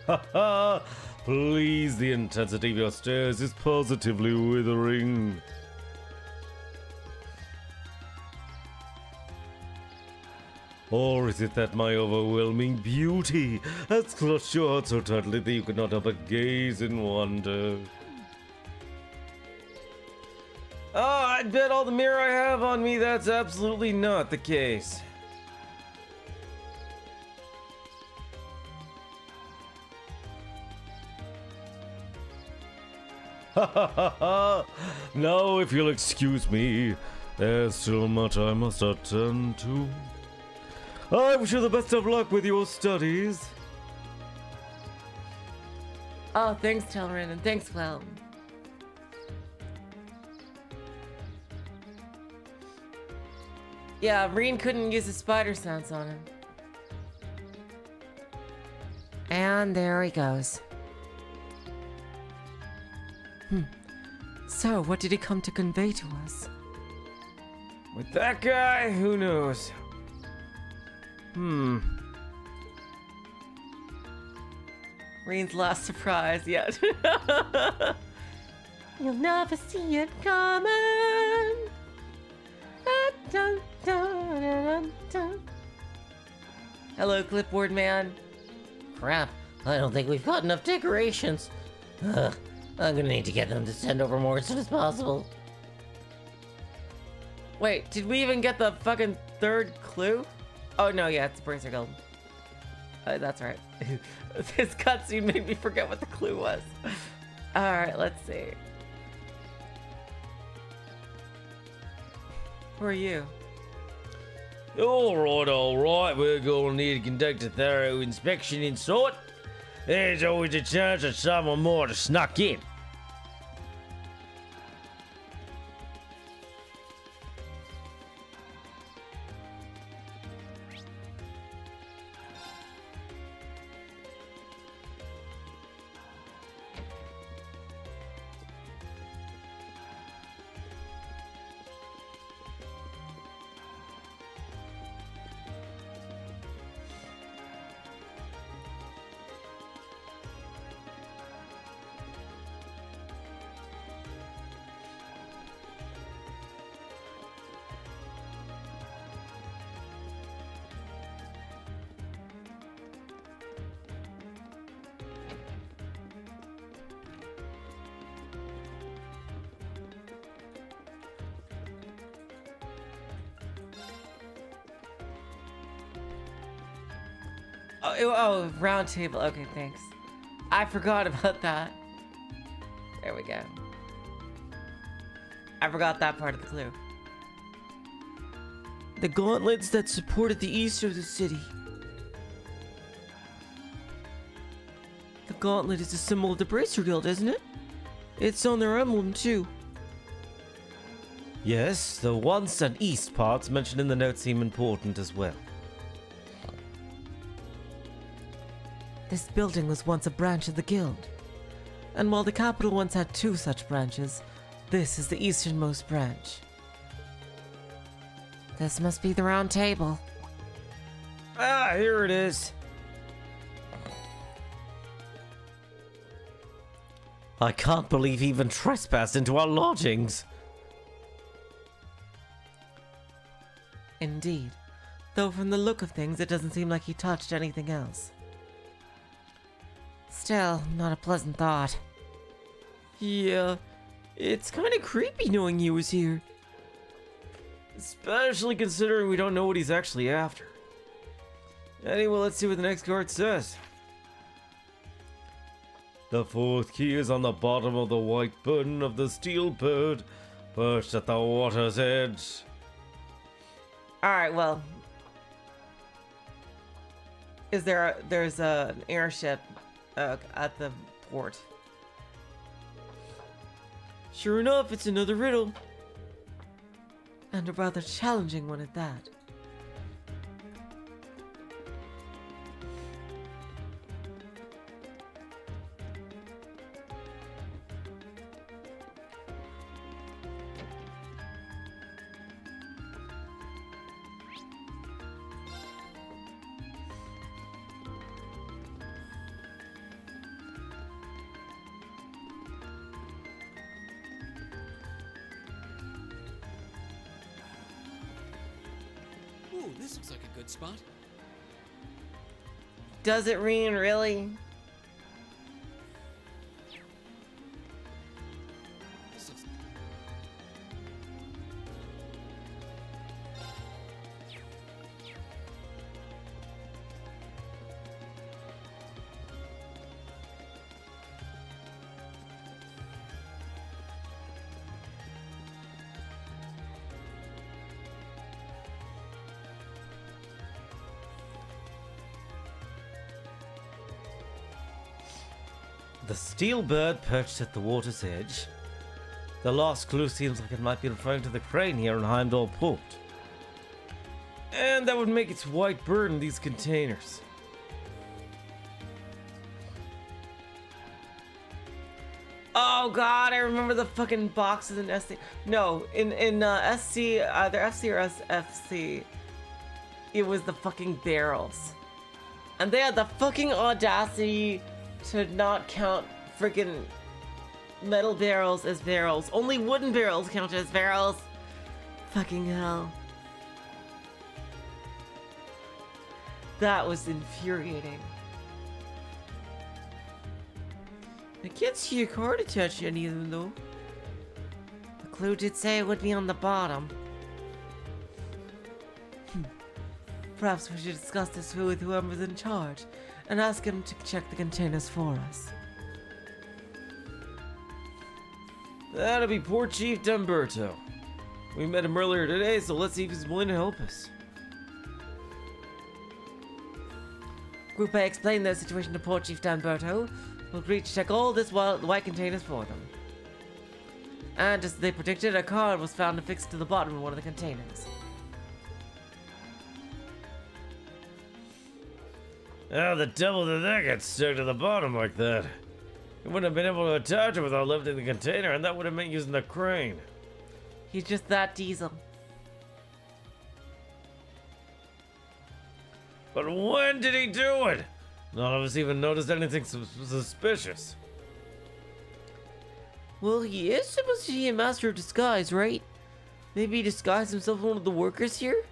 Ha ha! Please, the intensity of your stares is positively withering. Or is it that my overwhelming beauty has clutched your heart so tightly that you could not help but gaze in wonder? Oh, I bet all the mirror I have on me that's absolutely not the case. Ha ha ha ha! Now, if you'll excuse me, there's still much I must attend to. I wish you the best of luck with your studies. Oh, thanks, Telrin, and thanks, Clown. Yeah, Reen couldn't use his spider sense on him. And there he goes. So, what did he come to convey to us? With that guy, who knows? Reen's last surprise yet. You'll never see it coming. Dun, dun, dun, dun. Hello, clipboard man. Crap, I don't think we've got enough decorations. Ugh, I'm gonna need to get them to send over more as soon as possible. Wait, did we even get the fucking third clue? Oh no, yeah, it's Bracer Guild. That's right. This cutscene made me forget what the clue was. Alright, let's see. Who are you? Alright, we're gonna need to conduct a thorough inspection inside. There's always a chance that someone might have snuck in. Oh, round table. Okay, thanks. I forgot about that. There we go. I forgot that part of the clue. The gauntlets that supported the east of the city. The gauntlet is a symbol of the Bracer Guild, isn't it? It's on their emblem, too. Yes, the once and east parts mentioned in the note seem important as well. This building was once a branch of the guild. And while the capital once had 2 such branches, this is the easternmost branch. This must be the round table. Ah, here it is. I can't believe he even trespassed into our lodgings. Indeed. Though from the look of things, it doesn't seem like he touched anything else. Still, not a pleasant thought. Yeah, it's kind of creepy knowing he was here. Especially considering we don't know what he's actually after. Anyway, let's see what the next card says. The 4th key is on the bottom of the white button of the steel bird, perched at the water's edge. Alright, well. There's an airship at the port. Sure enough, it's another riddle. And a rather challenging one at that. Ooh, this looks like a good spot. Does it rain, really? This looks... The steel bird perched at the water's edge. The last clue seems like it might be referring to the crane here in Heimdall Port. And that would make its white bird in these containers. Oh god, I remember the fucking boxes in SC. No, in SC, either FC or SFC, it was the fucking barrels. And they had the fucking audacity to not count freaking metal barrels as barrels. Only wooden barrels count as barrels. Fucking hell. That was infuriating. I can't see your card attached to any of them though. The clue did say it would be on the bottom. Perhaps we should discuss this with whoever's in charge and ask him to check the containers for us. That'll be poor Chief Dumberto. We met him earlier today, so let's see if he's willing to help us. Group A explained their situation to poor Chief Danberto, who agreed to check all this white containers for them. And as they predicted, a card was found affixed to the bottom of one of the containers. How the devil did that get stuck to the bottom like that? You wouldn't have been able to attach it without lifting the container, and that would have meant using the crane. He's just that diesel. But when did he do it? None of us even noticed anything suspicious. Well, he is supposed to be a master of disguise, right? Maybe he disguised himself as one of the workers here?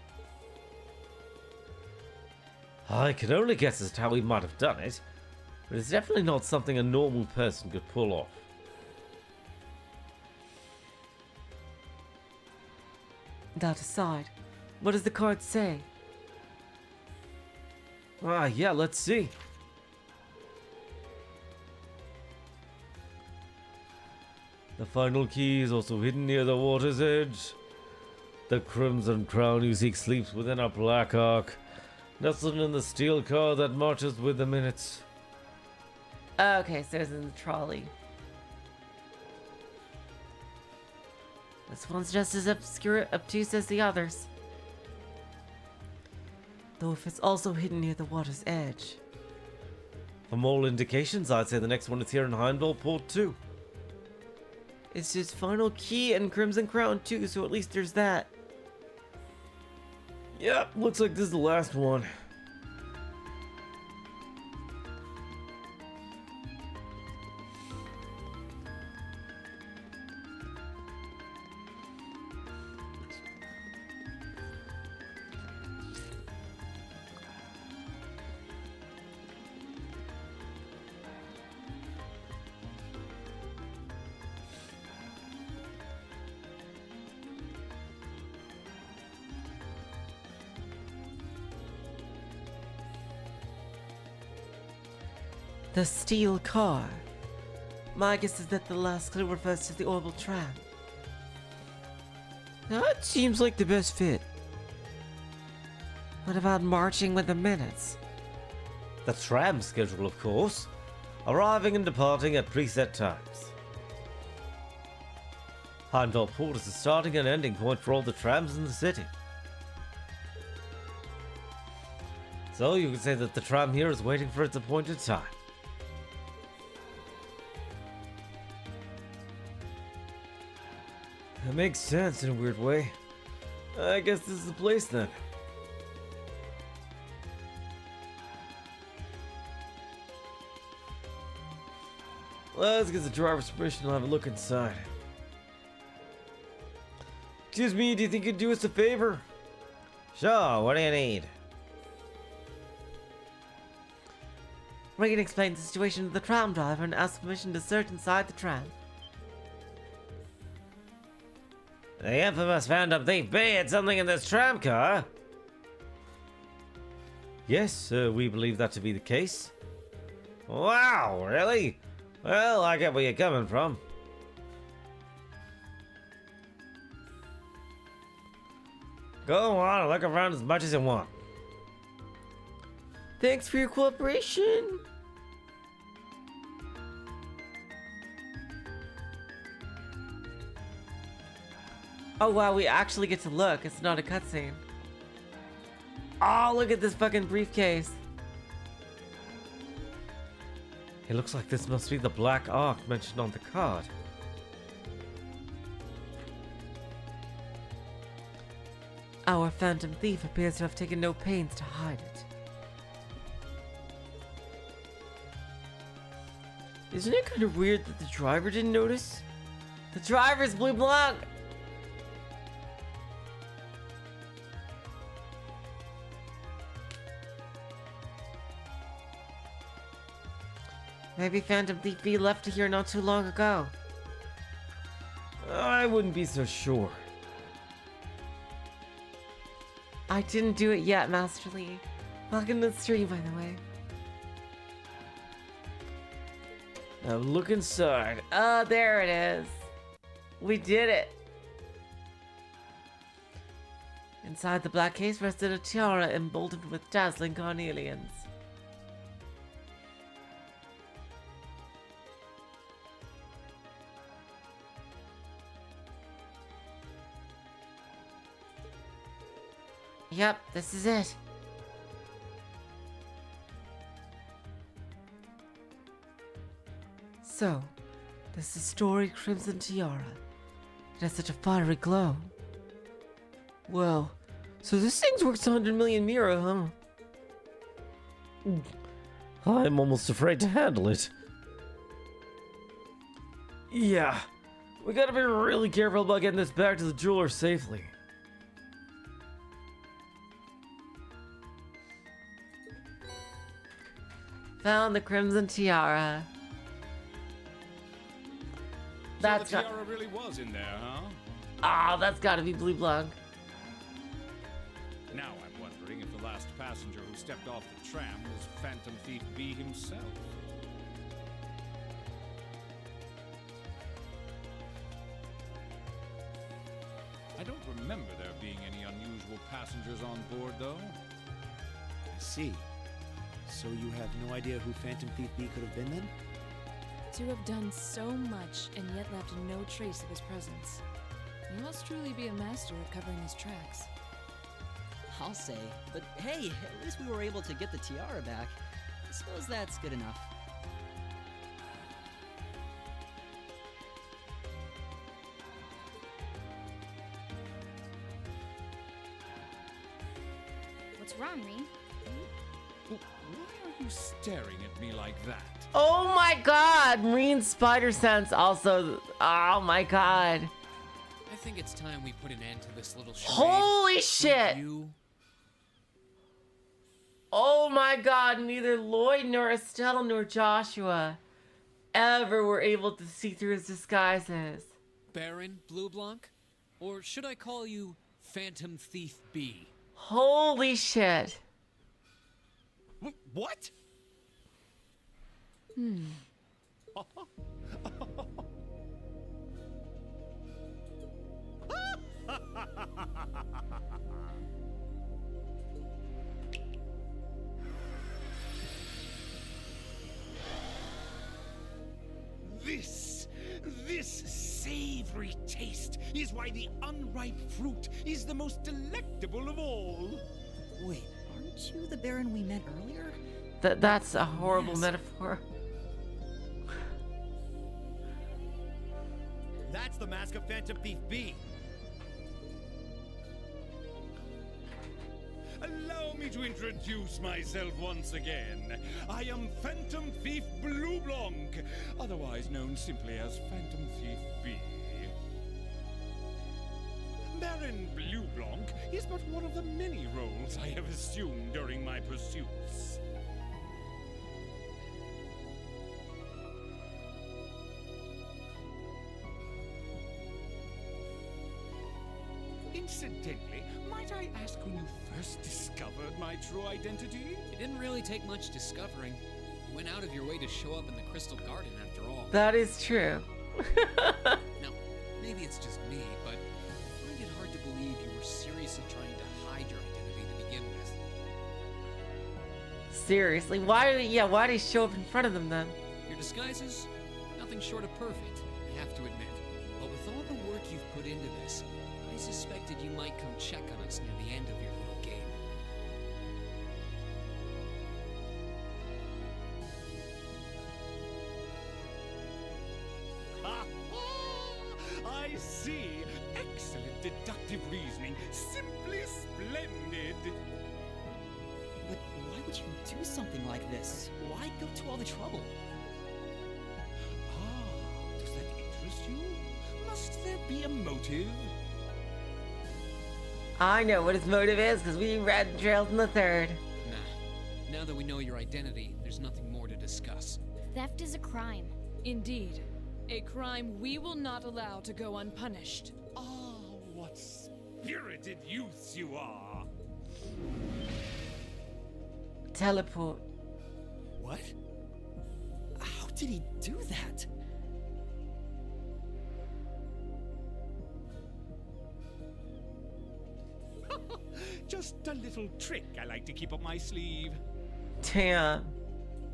I can only guess as to how he might have done it, but it's definitely not something a normal person could pull off. That aside, what does the card say? Yeah, let's see. The final key is also hidden near the water's edge. The crimson crown you seek sleeps within a black ark, nestled in the steel car that marches with the minutes. Okay, so it's in the trolley. This one's just as obtuse as the others. Though if it's also hidden near the water's edge. From all indications, I'd say the next one is here in Heimdall Port too. It's his final key and Crimson Crown too, so at least there's that. Yep, looks like this is the last one. The steel car. My guess is that the last clue refers to the orbital tram. That seems like the best fit. What about marching with the minutes? The tram schedule, of course. Arriving and departing at preset times. Heimdall Port is the starting and ending point for all the trams in the city. So you could say that the tram here is waiting for its appointed time. That makes sense in a weird way. I guess this is the place then. Let's get the driver's permission and have a look inside. Excuse me, do you think you'd do us a favor? Sure, what do you need? Regan explains the situation to the tram driver and asks permission to search inside the tram. The infamous Phantom Thief B had something in this tram car. Yes, we believe that to be the case. Wow, really? Well, I get where you're coming from. Go on and look around as much as you want. Thanks for your cooperation. Oh wow, we actually get to look. It's not a cutscene. Oh, look at this fucking briefcase. It looks like this must be the Black Ark mentioned on the card. Our Phantom Thief appears to have taken no pains to hide it. Isn't it kind of weird that the driver didn't notice? The driver's blue block! Maybe Phantom Thief B left here not too long ago. I wouldn't be so sure. I didn't do it yet, Master Lee. Welcome to the stream, by the way. Now look inside. Oh, there it is. We did it. Inside the black case rested a tiara emboldened with dazzling carnelians. Yep, this is it. So, this is storied Crimson Tiara. It has such a fiery glow. Well, so this thing's worth 100 million mira, huh? I'm almost afraid to handle it. Yeah, we gotta be really careful about getting this back to the jeweler safely. Found the Crimson Tiara. That's so the tiara really was in there, huh? Ah, that's gotta be Blue Blanc. Now I'm wondering if the last passenger who stepped off the tram was Phantom Thief B himself. I don't remember there being any unusual passengers on board, though. I see. So you have no idea who Phantom Thief B could have been then? To have done so much and yet left no trace of his presence. He must truly be a master at covering his tracks. I'll say. But hey, at least we were able to get the tiara back. I suppose that's good enough. What's wrong, Reen? Why are you staring at me like that? Oh my god! Marine spider sense also. Oh my god. I think it's time we put an end to this little charade. Holy shit! You... Oh my god, neither Lloyd nor Estelle nor Joshua ever were able to see through his disguises. Baron Blue Blanc? Or should I call you Phantom Thief B? Holy shit. What? This savory taste is why the unripe fruit is the most delectable of all. Wait, aren't you the Baron we met earlier? That's a horrible Yes. metaphor. That's the mask of Phantom Thief B. Allow me to introduce myself once again. I am Phantom Thief Blue Blanc, otherwise known simply as Phantom Thief B. Baron Baron Blue Blanc is but one of the many roles I have assumed during my pursuits. Incidentally, might I ask when you first discovered my true identity? It didn't really take much discovering. You went out of your way to show up in the Crystal Garden after all. That is true. Now, maybe it's just me, but I find it hard to believe you were seriously trying to hide your identity to begin with. Seriously, why did he show up in front of them then? Your disguises? Nothing short of perfect, I have to admit. But with all the work you've put into this, I suspected you might come check on us near the end of your little game. I see. Excellent deductive reasoning. Simply splendid. But why would you do something like this? Why go to all the trouble? Ah, does that interest you? Must there be a motive? I know what his motive is because we read Trails in the Third. Nah. Now that we know your identity, there's nothing more to discuss. Theft is a crime. Indeed. A crime we will not allow to go unpunished. Ah, what spirited youths you are! Teleport. What? How did he do that? Just a little trick I like to keep up my sleeve. Damn.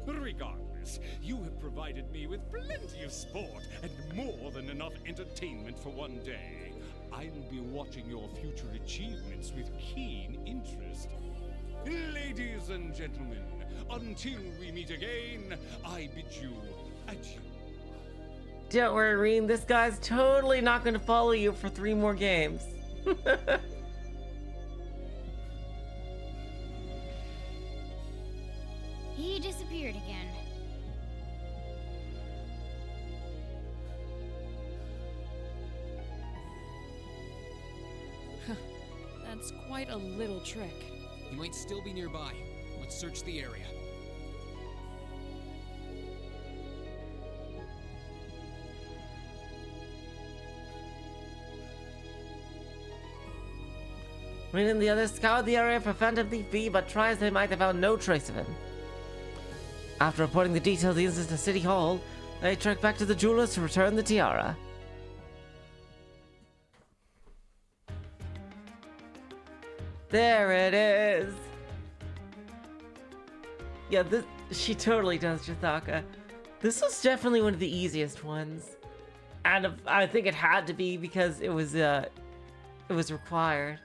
Regardless, you have provided me with plenty of sport and more than enough entertainment for one day. I'll be watching your future achievements with keen interest. Ladies and gentlemen, until we meet again, I bid you adieu. Don't worry, Reen. This guy's totally not going to follow you for 3 more games. He disappeared again. That's quite a little trick. He might still be nearby. Let's search the area. Reen and the others scoured the area for Phantom Thief B, but try as they might, they found no trace of him. After reporting the details of the incident to City Hall, they trekked back to the jewelers to return the tiara. There it is. Yeah, she totally does, Jithaka. This was definitely one of the easiest ones. And I think it had to be because it was required.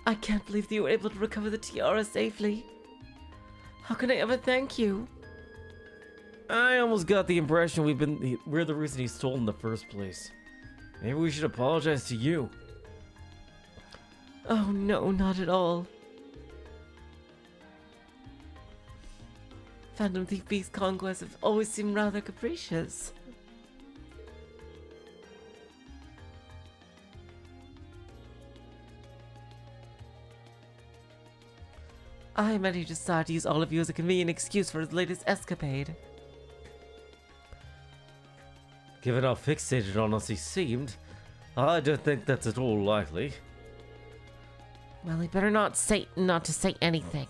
I can't believe that you were able to recover the tiara safely. How can I ever thank you? I almost got the impression we're the reason he stole in the first place. Maybe we should apologize to you. Oh no, not at all. Phantom Thief B's conquests have always seemed rather capricious. I meant he decided to use all of you as a convenient excuse for his latest escapade. Given how fixated on us he seemed, I don't think that's at all likely. Well, he better not say anything.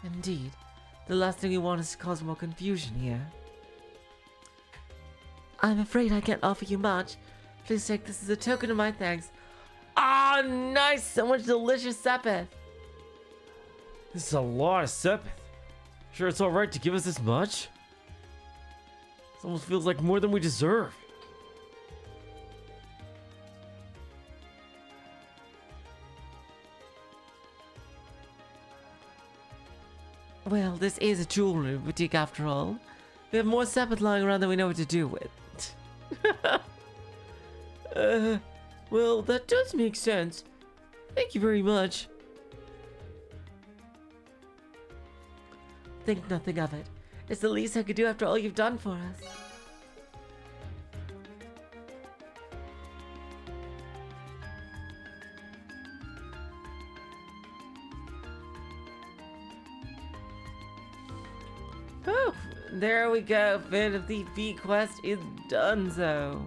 Indeed. The last thing we want is to cause more confusion here. I'm afraid I can't offer you much. Please take this as a token of my thanks. Ah, nice! So much delicious sepith. This is a lot of sepith. Sure it's alright to give us this much? This almost feels like more than we deserve. Well, this is a jewelry boutique after all. We have more sepith lying around than we know what to do with. Well, that does make sense. Thank you very much. Think nothing of it. It's the least I could do after all you've done for us. Oh, there we go. Fin of the Bee quest is donezo.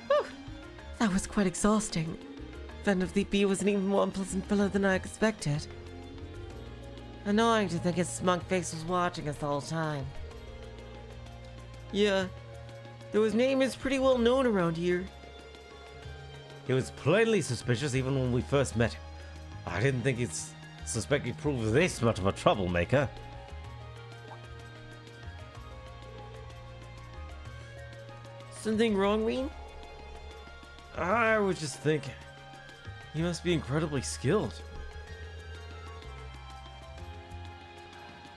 Whew, that was quite exhausting. Fin of the Bee was an even more unpleasant fellow than I expected. Annoying to think his smug face was watching us the whole time. Yeah. Though his name is pretty well known around here. He was plainly suspicious even when we first met him. I didn't think he'd prove this much of a troublemaker. Something wrong, Reen? I was just thinking, he must be incredibly skilled.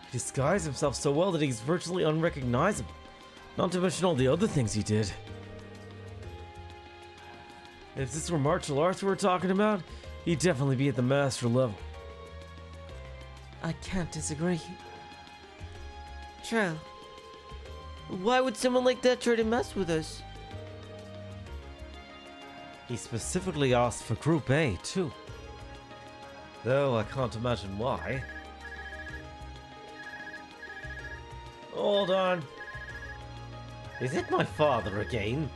He disguised himself so well that he's virtually unrecognizable. Not to mention all the other things he did. If this were martial arts we're talking about, he'd definitely be at the master level. I can't disagree. True. Why would someone like that try to mess with us? He specifically asked for Group A, too. Though I can't imagine why. Hold on. Is it my father again?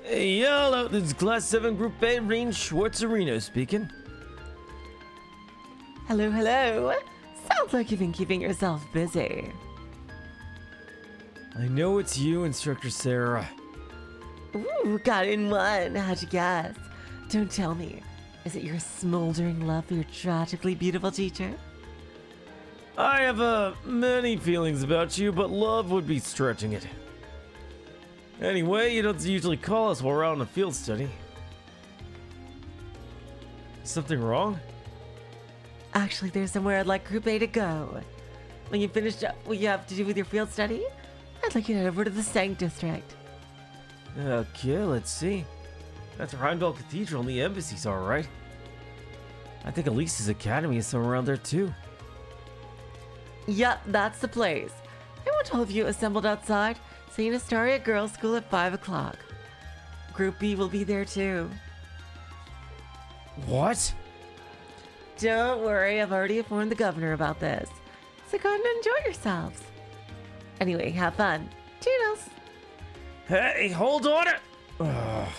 Hey, hello, this is Class 7 Group A, Reen Schwartzerino speaking. Hello, hello. Sounds like you've been keeping yourself busy. I know it's you, Instructor Sarah. Ooh, got in one. How'd you guess? Don't tell me. Is it your smoldering love for your tragically beautiful teacher? I have many feelings about you, but love would be stretching it. Anyway, you don't usually call us while we're out on a field study. Something wrong? Actually, there's somewhere I'd like Group A to go. When you finish up what you have to do with your field study, I'd like you to head over to the Sank District. Okay, let's see. That's Rheindell Cathedral and the embassy's alright. I think Elise's academy is somewhere around there too. Yup, that's the place. I want all of you assembled outside, St. Astaria Girls' School at 5 o'clock. Group B will be there too. What? Don't worry, I've already informed the governor about this. So go ahead and enjoy yourselves. Anyway, have fun. Toodles! Hey, hold on! Ugh.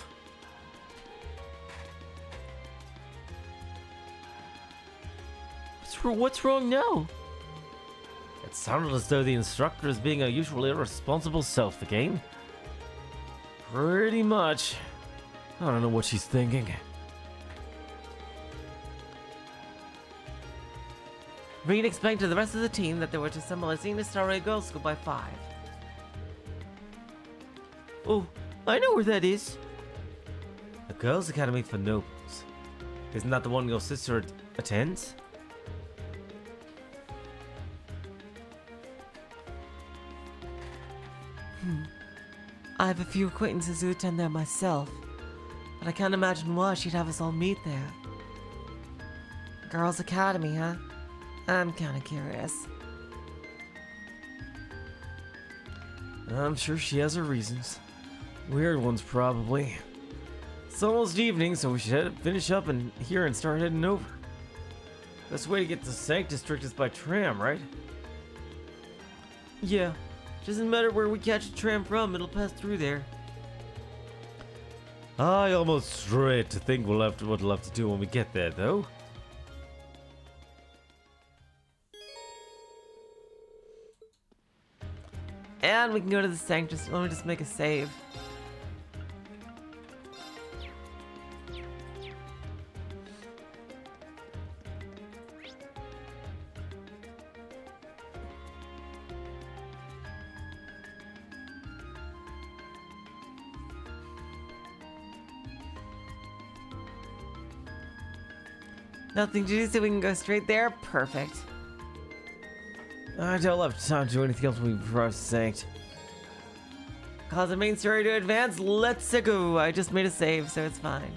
What's wrong now? It sounded as though the instructor is being a usually irresponsible self again. Pretty much. I don't know what she's thinking. Reed explained to the rest of the team that they were to assemble at St. Astaria Girls' School by 5. Oh, I know where that is. The Girls' Academy for Nobles. Isn't that the one your sister attends? I have a few acquaintances who attend there myself, but I can't imagine why she'd have us all meet there. Girls' Academy, huh? I'm kinda curious. I'm sure she has her reasons. Weird ones, probably. It's almost evening, so we should finish up and here and start heading over. Best way to get to Sank District is by tram, right? Yeah, doesn't matter where we catch a tram from, it'll pass through there. I almost dread to think what we'll have to do when we get there, though. And we can go to the Sank, let me just make a save. Nothing to do, so we can go straight there. Perfect. I don't have time to do anything else before I was sacked. Cause the main story to advance. Let's go. I just made a save, so it's fine.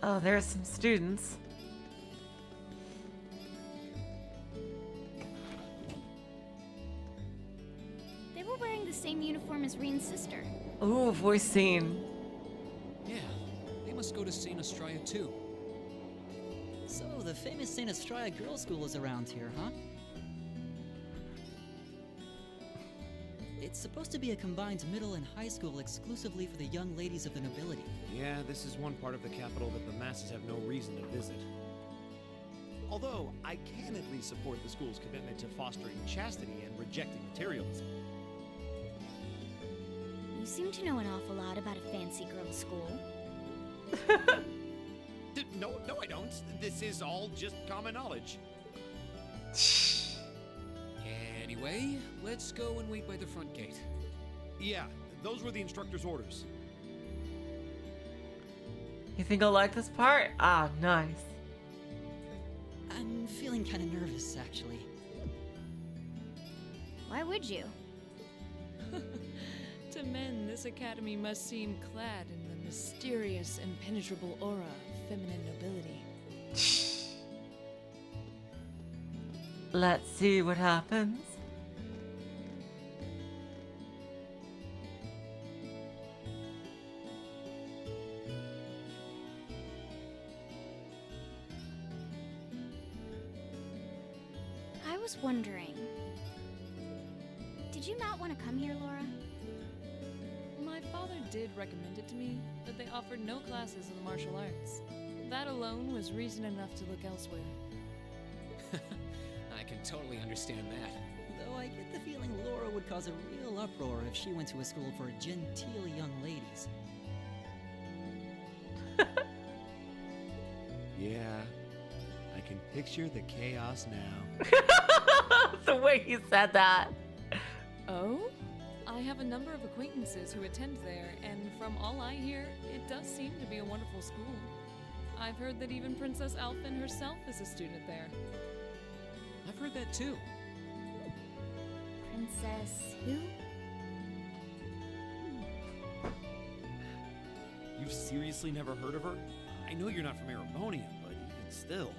Oh, there's some students. They were wearing the same uniform as Reen's sister. Ooh, voice scene. Yeah, they must go to St. Estrella too. So, the famous St. Estrella Girls' School is around here, huh? It's supposed to be a combined middle and high school exclusively for the young ladies of the nobility. Yeah, this is one part of the capital that the masses have no reason to visit. Although, I can at least support the school's commitment to fostering chastity and rejecting materialism. You seem to know an awful lot about a fancy girls' school. No, I don't. This is all just common knowledge. Anyway, let's go and wait by the front gate. Yeah, those were the instructor's orders. You think I'll like this part? Ah, nice. I'm feeling kind of nervous, actually. Why would you? To men, this academy must seem clad in the mysterious, impenetrable aura of feminine nobility. Let's see what happens. I was wondering, did you not want to come here, Laura? My father did recommend it to me, but they offered no classes in the martial arts. That alone was reason enough to look elsewhere. I can totally understand that. Though I get the feeling Laura would cause a real uproar if she went to a school for genteel young ladies. Yeah, I can picture the chaos now. The way he said that. Oh? I have a number of acquaintances who attend there, and from all I hear, it does seem to be a wonderful school. I've heard that even Princess Alphen herself is a student there. I've heard that too. Princess who? You've seriously never heard of her? I know you're not from Erebonia, but even still.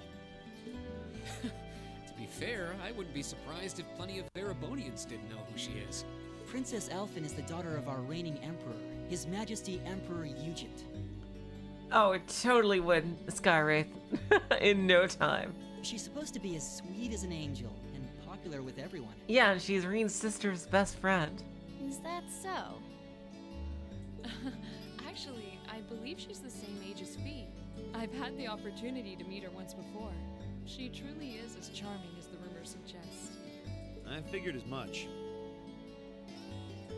To be fair, I wouldn't be surprised if plenty of Erebonians didn't know who she is. Princess Alphen is the daughter of our reigning emperor, His Majesty Emperor Euget. Oh, it totally would, Skywraith. In no time. She's supposed to be as sweet as an angel and popular with everyone. Yeah, and she's Reen's sister's best friend. Is that so? Actually, I believe she's the same age as Fee. I've had the opportunity to meet her once before. She truly is as charming as the rumors suggest. I figured as much.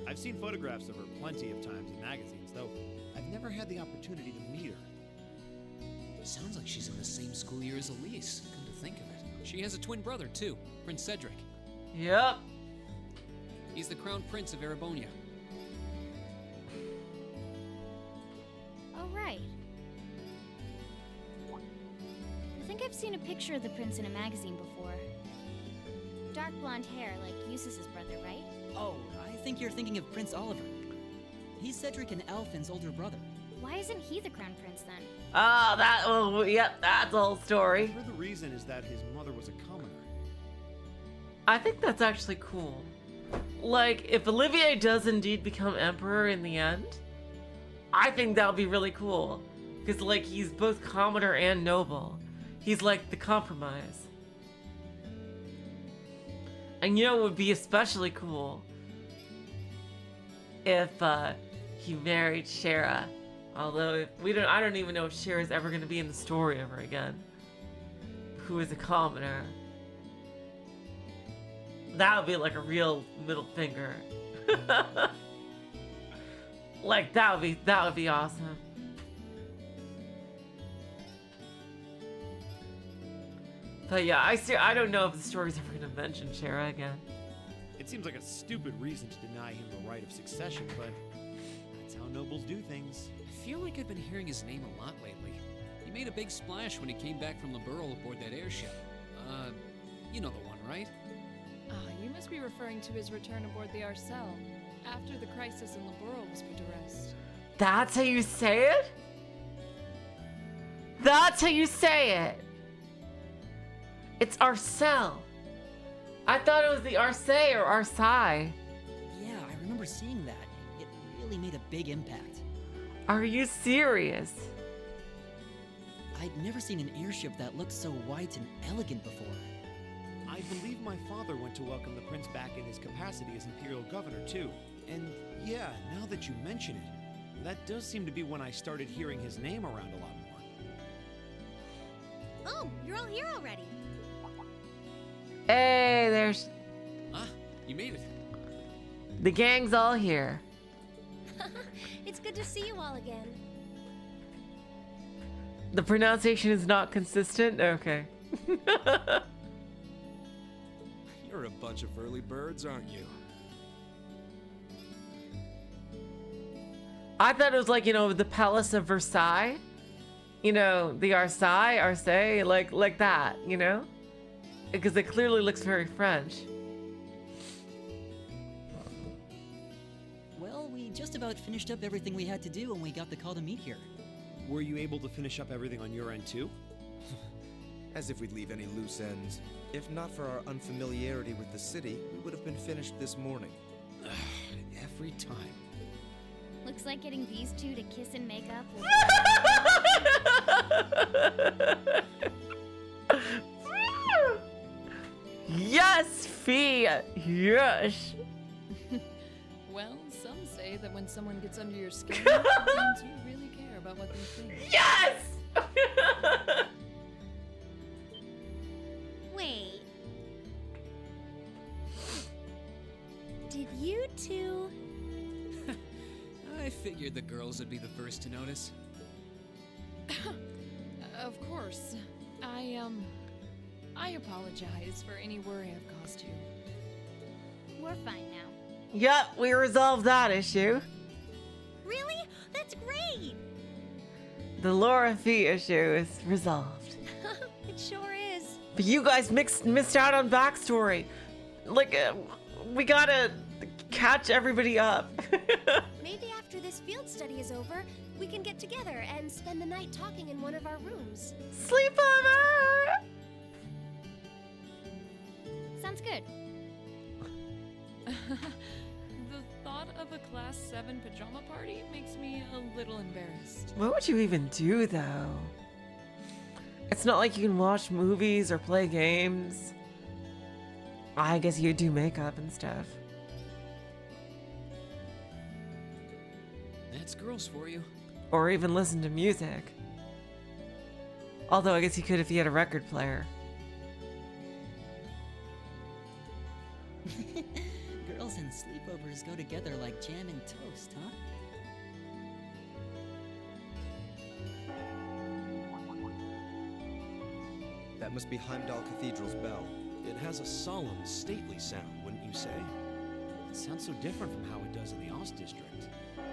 I've seen photographs of her plenty of times in magazines, though I've never had the opportunity to meet her. Sounds like she's in the same school year as Elise, come to think of it. She has a twin brother, too, Prince Cedric. Yep. He's the crown prince of Erebonia. Oh, right. I think I've seen a picture of the prince in a magazine before. Dark blonde hair, like Eustace's brother, right? Oh, I think you're thinking of Prince Oliver. He's Cedric and Alphen's older brother. Why isn't he the crown prince then? Ah, that. Oh, yep. That's the whole story. I'm sure the reason is that his mother was a commoner. I think that's actually cool. Like, if Olivier does indeed become emperor in the end, I think that would be really cool. Because, like, he's both commoner and noble. He's like the compromise. And you know what would be especially cool? If he married Shara. Although if I don't even know if Shara's ever going to be in the story ever again. Who is a commoner. That would be like a real middle finger. Like that would be awesome. But yeah, I don't know if the story's ever gonna mention Shara again. It seems like a stupid reason to deny him the right of succession, but that's how nobles do things. I feel like I've been hearing his name a lot lately. He made a big splash when he came back from the Burrow aboard that airship. You know the one, right? You must be referring to his return aboard the Arcel, after the crisis in the Burrow was put to rest. That's how you say it? That's how you say it! It's Arcel. I thought it was the Arce or Arsai. Yeah, I remember seeing that. It really made a big impact. Are you serious? I'd never seen an airship that looked so white and elegant before. I believe my father went to welcome the prince back in his capacity as imperial governor, too. And yeah, now that you mention it, that does seem to be when I started hearing his name around a lot more. Oh, you're all here already. Hey, there's You made it. the gang's all here. It's good to see you all again. The pronunciation is not consistent? Okay. You're a bunch of early birds, aren't you? I thought it was like, the Palace of Versailles. The Arce, like that, Because it clearly looks very French. Well, we just about finished up everything we had to do when we got the call to meet here. Were you able to finish up everything on your end, too? As if we'd leave any loose ends. If not for our unfamiliarity with the city, we would have been finished this morning. Every time. Looks like getting these two to kiss and make up will Yes, Fee! Yes! Well, some say that when someone gets under your skin, it means you really care about what they think. Yes! Wait. Did you two... I figured the girls would be the first to notice. Of course. I apologize for any worry I've caused you. We're fine now. Yep, we resolved that issue. Really? That's great! The Laura Fee issue is resolved. It sure is. But you guys missed out on backstory. We gotta catch everybody up. Maybe after this field study is over, we can get together and spend the night talking in one of our rooms. Sleepover! Sounds good. The thought of a Class 7 pajama party makes me a little embarrassed. What would you even do, though? It's not like you can watch movies or play games. I guess you do makeup and stuff. That's girls for you. Or even listen to music. Although I guess you could if you had a record player. Girls and sleepovers go together like jam and toast, huh? That must be Heimdall Cathedral's bell. It has a solemn, stately sound, wouldn't you say? It sounds so different from how it does in the Ost district.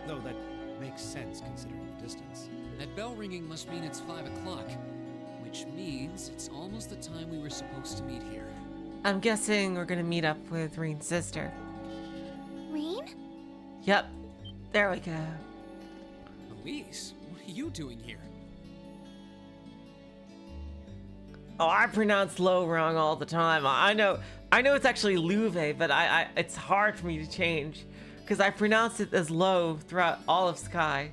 Though that makes sense considering the distance. That bell ringing must mean it's 5 o'clock, which means it's almost the time we were supposed to meet here. I'm guessing we're gonna meet up with Reen's sister. Reen? Yep. There we go. Elise, what are you doing here? Oh, I pronounce low wrong all the time. I know it's actually Louve, but it's hard for me to change because I pronounced it as low throughout all of Sky.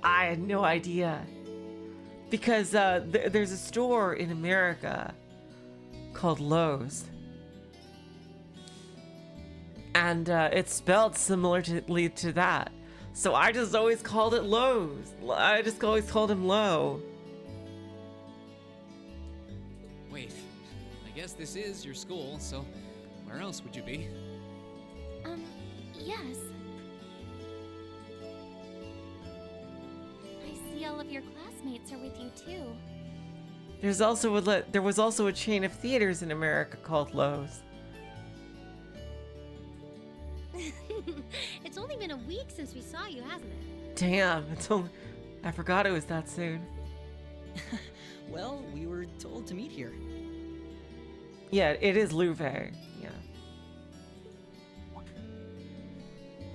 I had no idea because there's a store in America called Lowe's. And it's spelled similarly to that. So I just always called it Lowe's. I just always called him Low. Wait, I guess this is your school, so where else would you be? Yes. I see all of your classmates are with you too. There was also a chain of theaters in America called Lowe's. It's only been a week since we saw you, hasn't it? Damn, I forgot it was that soon. Well, we were told to meet here. Yeah, it is Louvet. Yeah.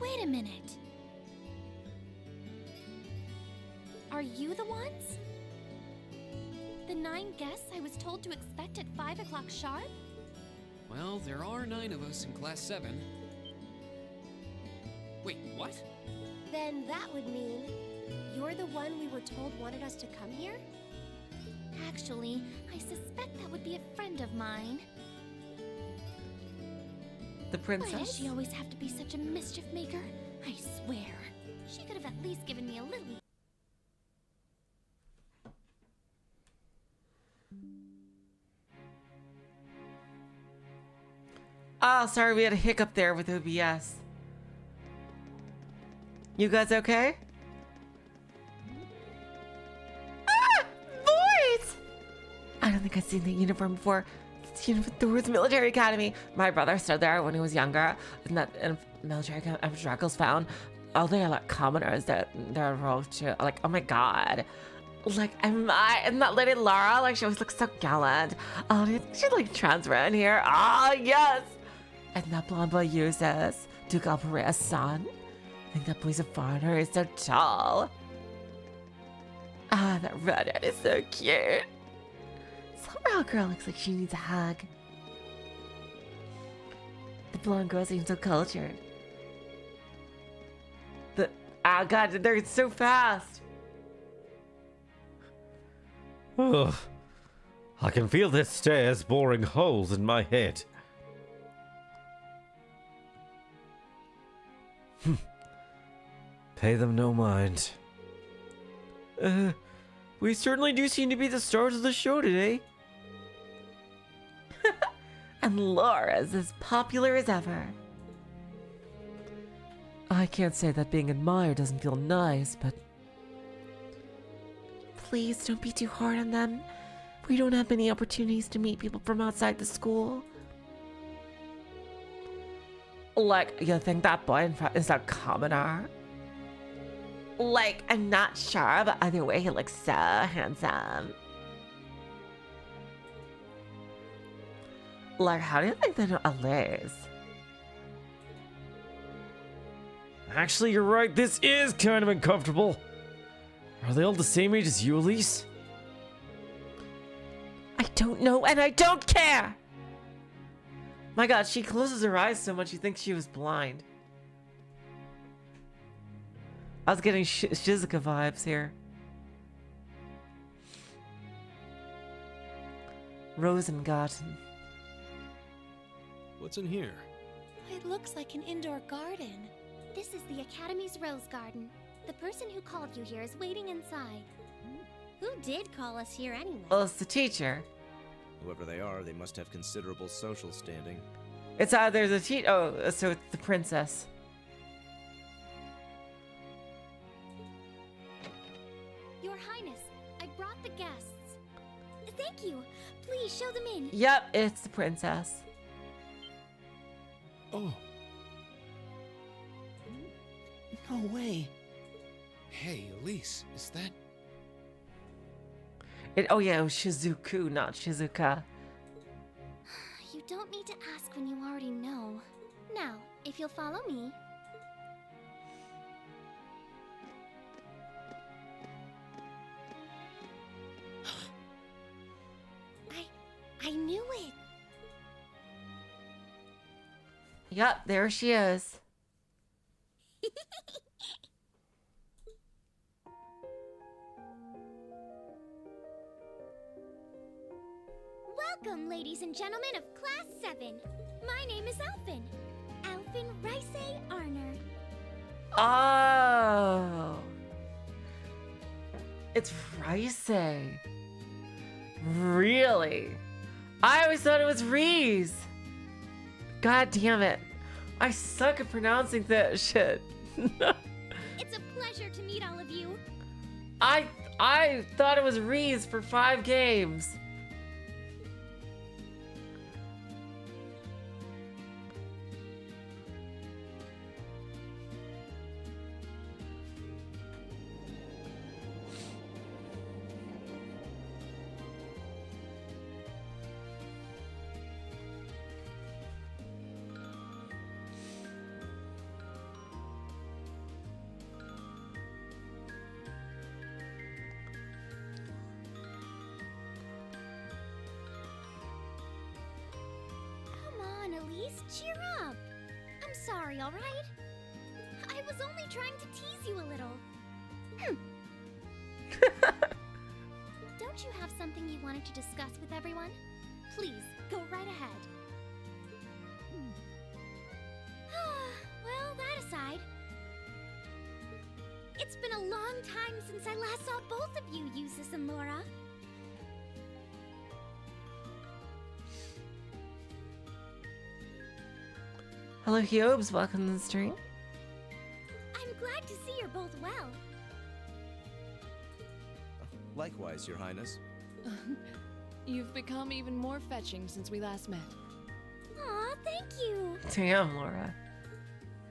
Wait a minute. Are you the ones? The 9 guests I was told to expect at 5 o'clock sharp? Well, there are 9 of us in Class 7. Wait, what? Then that would mean you're the one we were told wanted us to come here? Actually, I suspect that would be a friend of mine. The Why does princess? she always have to be such a mischief maker? I swear. She could have at least given me a little... Oh, sorry, we had a hiccup there with OBS. You guys okay? Ah! Boys! I don't think I've seen the uniform before. It's Thor's military academy. My brother studied there when he was younger. In that military academy, Draco's found. Oh, they are like commoners. They're rogue too. Like, oh my god. Like, and that lady Laura, like, she always looks so gallant. Oh, do you think she's like transfer in here? Ah, yes! And that blonde boy uses Duke Alperea's son. I think that boy's a foreigner. He's so tall. Ah, that redhead is so cute. Somehow girl looks like she needs a hug. The blonde girl seems so cultured. Oh god, they're so fast. Ugh. I can feel the stairs boring holes in my head. Pay them no mind. We certainly do seem to be the stars of the show today. And Laura's as popular as ever. I can't say that being admired doesn't feel nice, but... Please don't be too hard on them. We don't have many opportunities to meet people from outside the school. Like, you think that boy in front is a commoner? Like, I'm not sure, but either way, he looks so handsome. Like, how do you think they know Elise? Actually, you're right. This is kind of uncomfortable. Are they all the same age as you, Elise? I don't know, and I don't care! My god, she closes her eyes so much you think she was blind. I was getting Shizuka vibes here. Rosengarten. What's in here? It looks like an indoor garden. This is the Academy's Rose Garden. The person who called you here is waiting inside. Who did call us here anyway? Well, it's the teacher. Whoever they are, they must have considerable social standing. It's either the teacher. Oh, so it's the princess. Your Highness, I brought the guests. Thank you. Please show them in. Yep, it's the princess. Oh. No way. Hey, Elise, is that... Oh yeah, it was Shizuku, not Shizuka. You don't need to ask when you already know. Now, if you'll follow me. I knew it. Yep, there she is. Welcome, ladies and gentlemen of Class 7. My name is Alphin. Alphin Rice Arner. Oh. It's Rice. Really? I always thought it was Reese. God damn it. I suck at pronouncing that shit. It's a pleasure to meet all of you. I thought it was Reese for 5 games. Elise, cheer up. I'm sorry, all right? I was only trying to tease you a little. Don't you have something you wanted to discuss with everyone? Please, go right ahead. Well, that aside, it's been a long time since I last saw both of you, Eustace and Laura. Hello, Hiobs. Welcome to the stream. I'm glad to see you're both well. Likewise, Your Highness. You've become even more fetching since we last met. Aw, thank you. Damn, Laura.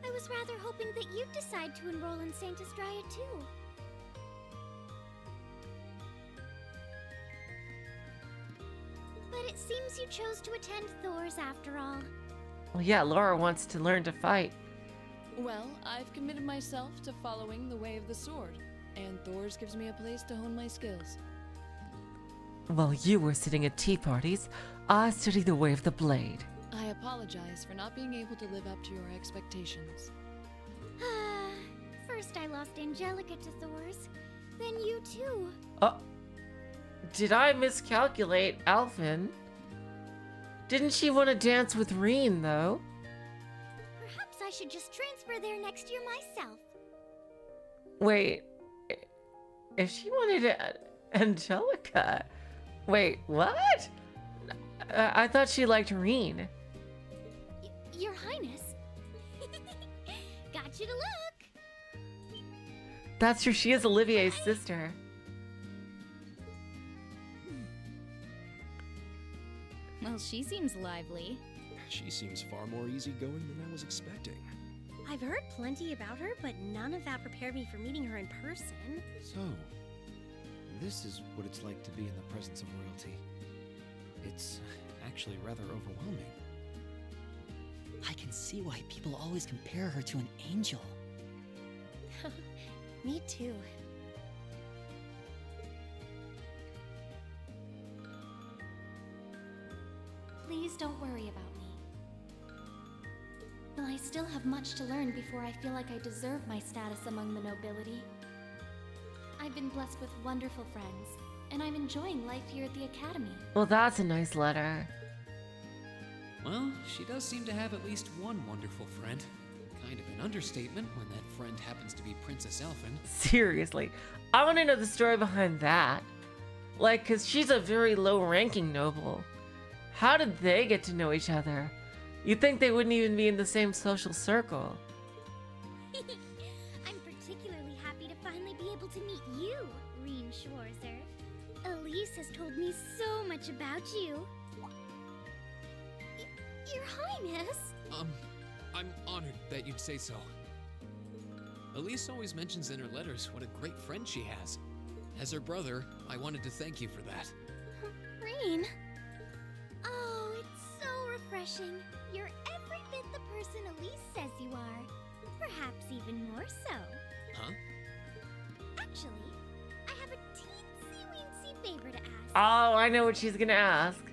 I was rather hoping that you'd decide to enroll in Saint Estrella too. But it seems you chose to attend Thor's after all. Well, yeah, Laura wants to learn to fight. Well, I've committed myself to following the way of the sword, and Thor's gives me a place to hone my skills. While you were sitting at tea parties, I studied the way of the blade. I apologize for not being able to live up to your expectations. First I lost Angelica to Thor's, then you too. Did I miscalculate Alphin? Didn't she want to dance with Reen, though? Perhaps I should just transfer there next year myself. Wait, if she wanted Angelica... Wait, what? I thought she liked Reen. Your Highness. Got you to look. That's true, she is Olivier's sister. Well, she seems lively. She seems far more easygoing than I was expecting. I've heard plenty about her, but none of that prepared me for meeting her in person. So, this is what it's like to be in the presence of royalty. It's actually rather overwhelming. I can see why people always compare her to an angel. Me too. Please don't worry about me. Well, I still have much to learn before I feel like I deserve my status among the nobility. I've been blessed with wonderful friends, and I'm enjoying life here at the Academy. Well, that's a nice letter. Well, she does seem to have at least one wonderful friend. Kind of an understatement when that friend happens to be Princess Elfin. Seriously, I want to know the story behind that. Like, cause she's a very low-ranking noble. How did they get to know each other? You'd think they wouldn't even be in the same social circle. I'm particularly happy to finally be able to meet you, Reen Schwarzer. Elise has told me so much about you. Your Highness? I'm honored that you'd say so. Elise always mentions in her letters what a great friend she has. As her brother, I wanted to thank you for that. Reen? Oh, it's so refreshing. You're every bit the person Elise says you are. Perhaps even more so. Huh? Actually, I have a teensy-weensy favor to ask. Oh, I know what she's gonna ask.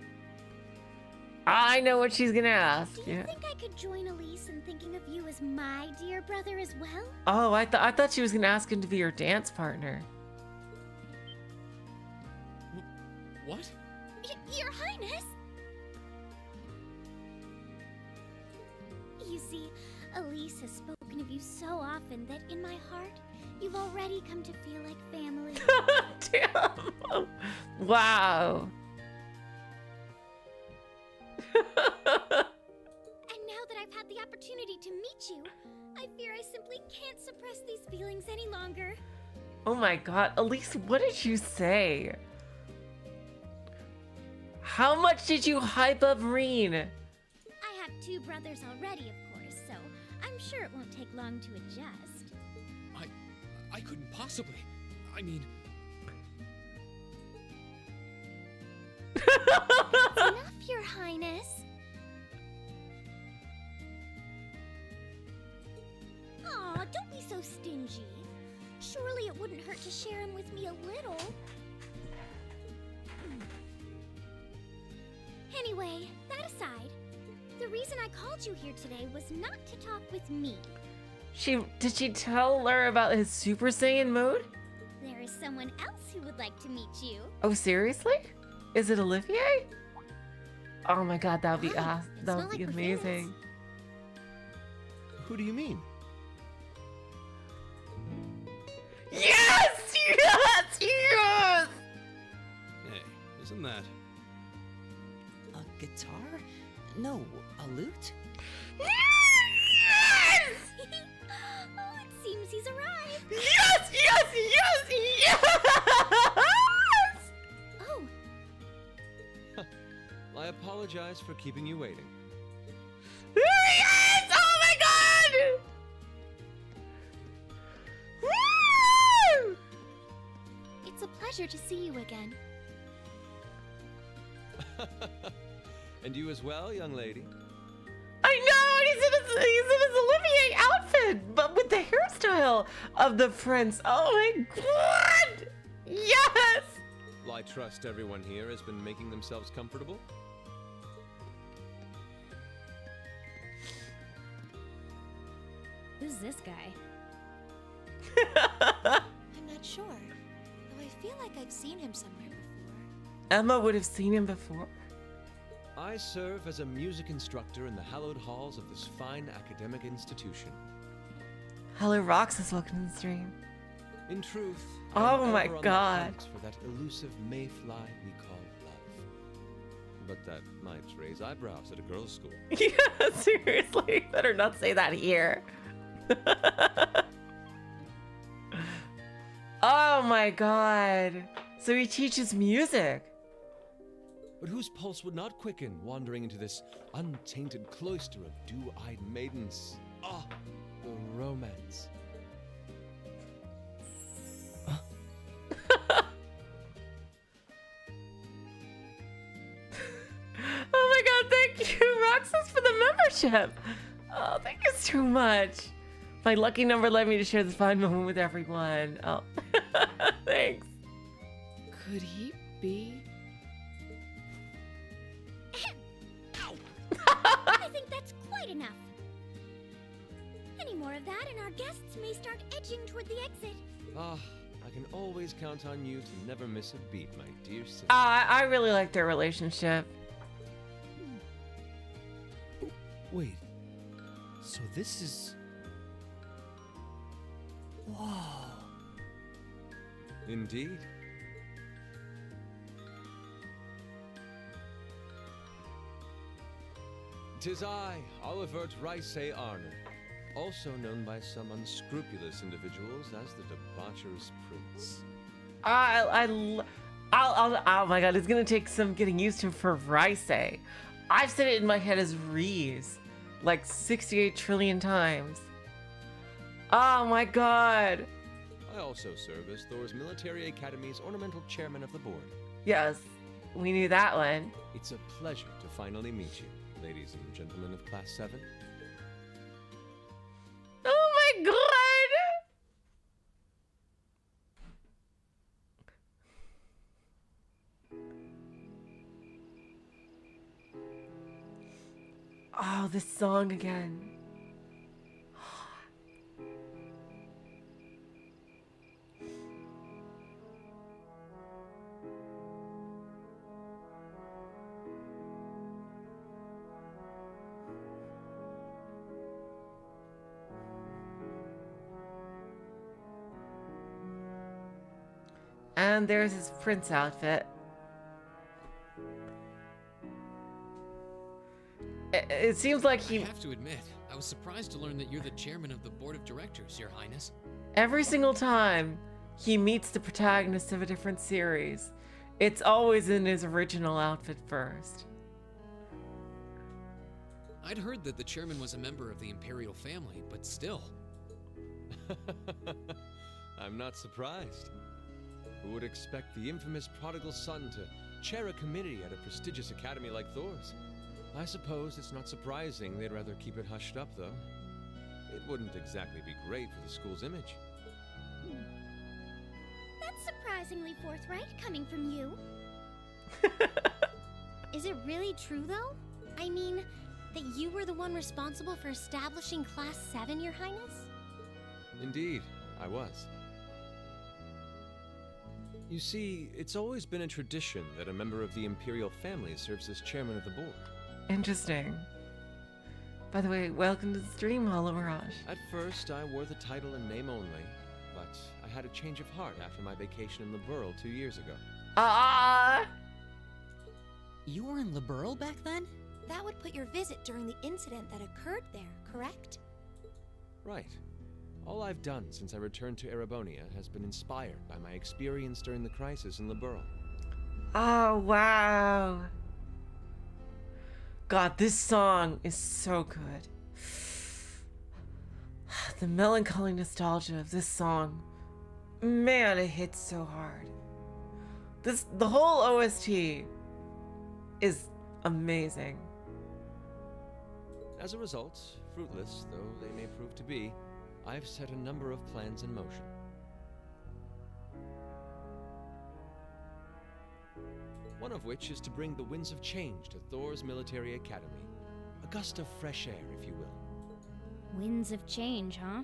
I know what she's gonna ask. Do you think I could join Elise in thinking of you as my dear brother as well? Oh, I thought she was gonna ask him to be your dance partner. What? Your Highness? You see, Elise has spoken of you so often that in my heart, you've already come to feel like family. Damn. Wow. And now that I've had the opportunity to meet you, I fear I simply can't suppress these feelings any longer. Oh my god, Elise, what did you say? How much did you hype up Reen? I have 2 brothers already, of course, so I'm sure it won't take long to adjust. I couldn't possibly. I mean... That's enough, Your Highness. Aw, don't be so stingy. Surely it wouldn't hurt to share him with me a little. Anyway, that aside, the reason I called you here today was not to talk with me. Did she tell her about his Super Saiyan mode? There is someone else who would like to meet you. Oh, seriously? Is it Olivier? Oh my god, that would be Hi, it's that not would be like we're amazing. Who do you mean? Yes! Yes! Yes! Hey, isn't that... A guitar? No, a lute? Yes! Oh, it seems he's arrived. Yes! Yes! Yes! Yes! Oh, I apologize for keeping you waiting. Yes! Oh my god! Woo! it's a pleasure to see you again. And you as well, young lady. I know! He's in his Olivier outfit, but with the hairstyle of the prince. Oh my god! Yes! Well, I trust everyone here has been making themselves comfortable. Who's this guy? I'm not sure, though I feel like I've seen him somewhere before. Emma would have seen him before. I serve as a music instructor in the hallowed halls of this fine academic institution. Hello, Roxas, welcome to the stream. In truth, Oh I'm my ever on the God. hunt for that elusive mayfly we call love. But that might raise eyebrows at a girls' school. Yeah, seriously. Better not say that here. Oh my god. So he teaches music. But whose pulse would not quicken wandering into this untainted cloister of dew-eyed maidens? Ah, the romance. Oh my god, thank you, Roxas, for the membership. Oh, thank you so much. My lucky number led me to share this fine moment with everyone. Oh, thanks. Could he be? I think that's quite enough. Any more of that, and our guests may start edging toward the exit. Ah, I can always count on you to never miss a beat, my dear sister. I really like their relationship. Wait. So this is... Whoa. Indeed. Tis I, Olivert Rice Arner, also known by some unscrupulous individuals as the debaucherous prince. Oh my god, it's gonna take some getting used to for Rice. I've said it in my head as Reese like 68 trillion times. Oh my god. I also serve as Thor's Military Academy's ornamental chairman of the board. Yes, we knew that one. It's a pleasure to finally meet you, ladies and gentlemen of Class 7. Oh my god! Oh, this song again. And there's his prince outfit. It seems like I have to admit, I was surprised to learn that you're the chairman of the board of directors, Your Highness. every single time he meets the protagonist of a different series, it's always in his original outfit first. I'd heard that the chairman was a member of the imperial family, but still. I'm not surprised. Who would expect the infamous prodigal son to chair a committee at a prestigious academy like Thor's? I suppose it's not surprising they'd rather keep it hushed up, though. It wouldn't exactly be great for the school's image. That's surprisingly forthright coming from you. Is it really true, though? I mean, that you were the one responsible for establishing Class 7, Your Highness? Indeed, I was. You see, it's always been a tradition that a member of the imperial family serves as chairman of the board. Interesting. By the way, welcome to the stream, Hollow Mirage. At first, I wore the title in name only, but I had a change of heart after my vacation in Liberl 2 years ago. Ah! You were in Liberl back then? That would put your visit during the incident that occurred there, correct? Right. All I've done since I returned to Erebonia has been inspired by my experience during the crisis in Liberl. Oh, wow. God, this song is so good. The melancholy nostalgia of this song. Man, it hits so hard. The whole OST is amazing. As a result, fruitless though they may prove to be, I've set a number of plans in motion. One of which is to bring the winds of change to Thor's military academy. A gust of fresh air, if you will. Winds of change, huh?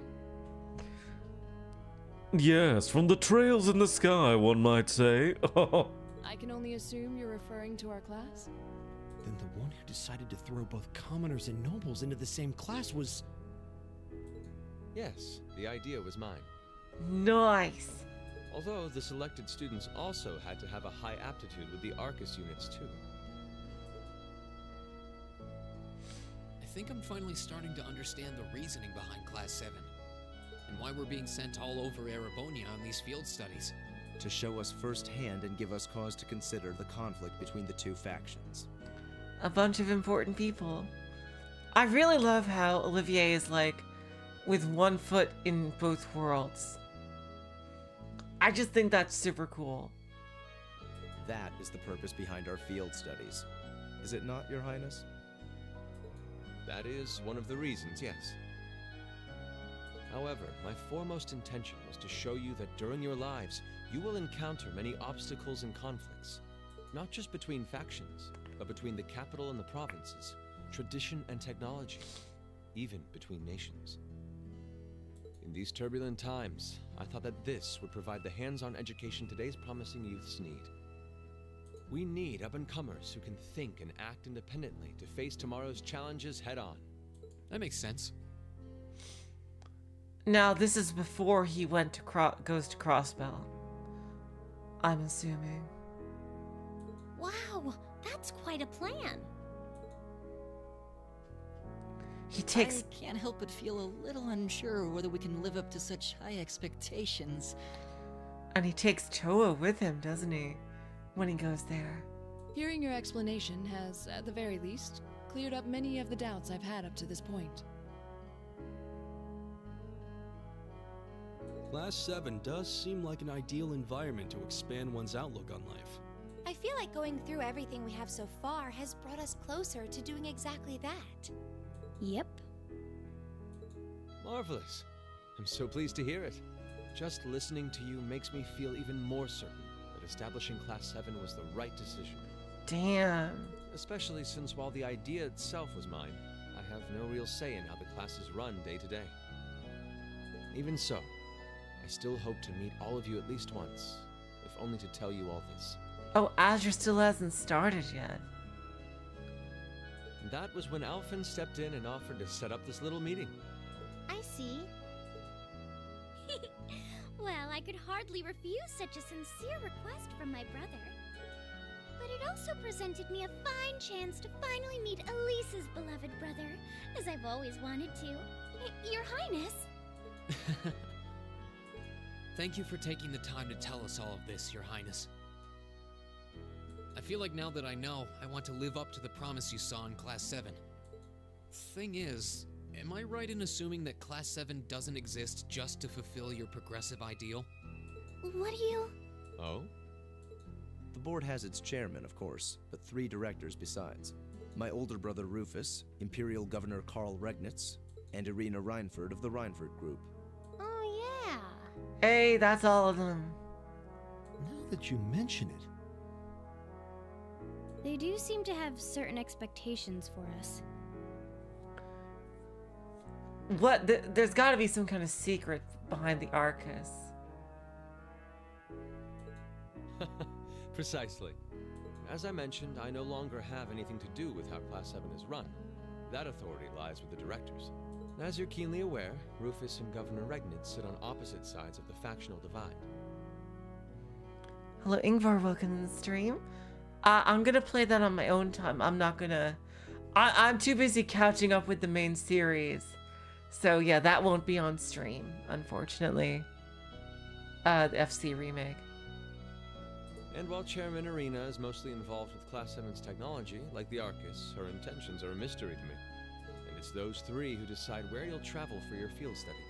Yes, from the trails in the sky, one might say. I can only assume you're referring to our class? Then the one who decided to throw both commoners and nobles into the same class was... Yes, the idea was mine. Nice. Although the selected students also had to have a high aptitude with the Arcus units too. I think I'm finally starting to understand the reasoning behind Class 7, and why we're being sent all over Erebonia on these field studies. To show us firsthand and give us cause to consider the conflict between the two factions. A bunch of important people. I really love how Olivier is like with one foot in both worlds. I just think that's super cool. That is the purpose behind our field studies. Is it not, Your Highness? That is one of the reasons, yes. However, my foremost intention was to show you that during your lives, you will encounter many obstacles and conflicts, not just between factions, but between the capital and the provinces, tradition and technology, even between nations. In these turbulent times, I thought that this would provide the hands-on education today's promising youths need. We need up-and-comers who can think and act independently to face tomorrow's challenges head-on. That makes sense. Now, this is before he went to goes to Crossbell, I'm assuming. Wow, that's quite a plan. He takes... I can't help but feel a little unsure whether we can live up to such high expectations. And he takes Toa with him, doesn't he? When he goes there. Hearing your explanation has, at the very least, cleared up many of the doubts I've had up to this point. Class 7 does seem like an ideal environment to expand one's outlook on life. I feel like going through everything we have so far has brought us closer to doing exactly that. Yep. Marvelous. I'm so pleased to hear it. Just listening to you makes me feel even more certain that establishing Class 7 was the right decision. Damn. Especially since while the idea itself was mine, I have no real say in how the class is run day to day. Even so, I still hope to meet all of you at least once, if only to tell you all this. Oh, Azure still hasn't started yet. And that was when Alphen stepped in and offered to set up this little meeting. I see. Well, I could hardly refuse such a sincere request from my brother. But it also presented me a fine chance to finally meet Elise's beloved brother, as I've always wanted to. Your Highness. Thank you for taking the time to tell us all of this, Your Highness. I feel like now that I know, I want to live up to the promise you saw in Class 7. Thing is, am I right in assuming that Class 7 doesn't exist just to fulfill your progressive ideal? What do you... Oh? The board has its chairman, of course, but 3 directors besides. My older brother Rufus, Imperial Governor Karl Regnitz, and Irina Reinford of the Reinford Group. Oh, yeah. Hey, that's all of them. Now that you mention it, They do seem to have certain expectations for us. What? There's got to be some kind of secret behind the Arcus. Precisely. As I mentioned, I no longer have anything to do with how Class 7 is run. That authority lies with the directors. As you're keenly aware, Rufus and Governor Regnitz sit on opposite sides of the factional divide. Hello, Ingvar. Welcome to the stream. I'm gonna play that on my own time. I'm not gonna... I'm too busy catching up with the main series. So yeah, that won't be on stream, unfortunately. The FC remake. And while Chairman Irina is mostly involved with Class 7's technology, like the Arcus, her intentions are a mystery to me. And it's those 3 who decide where you'll travel for your field studies.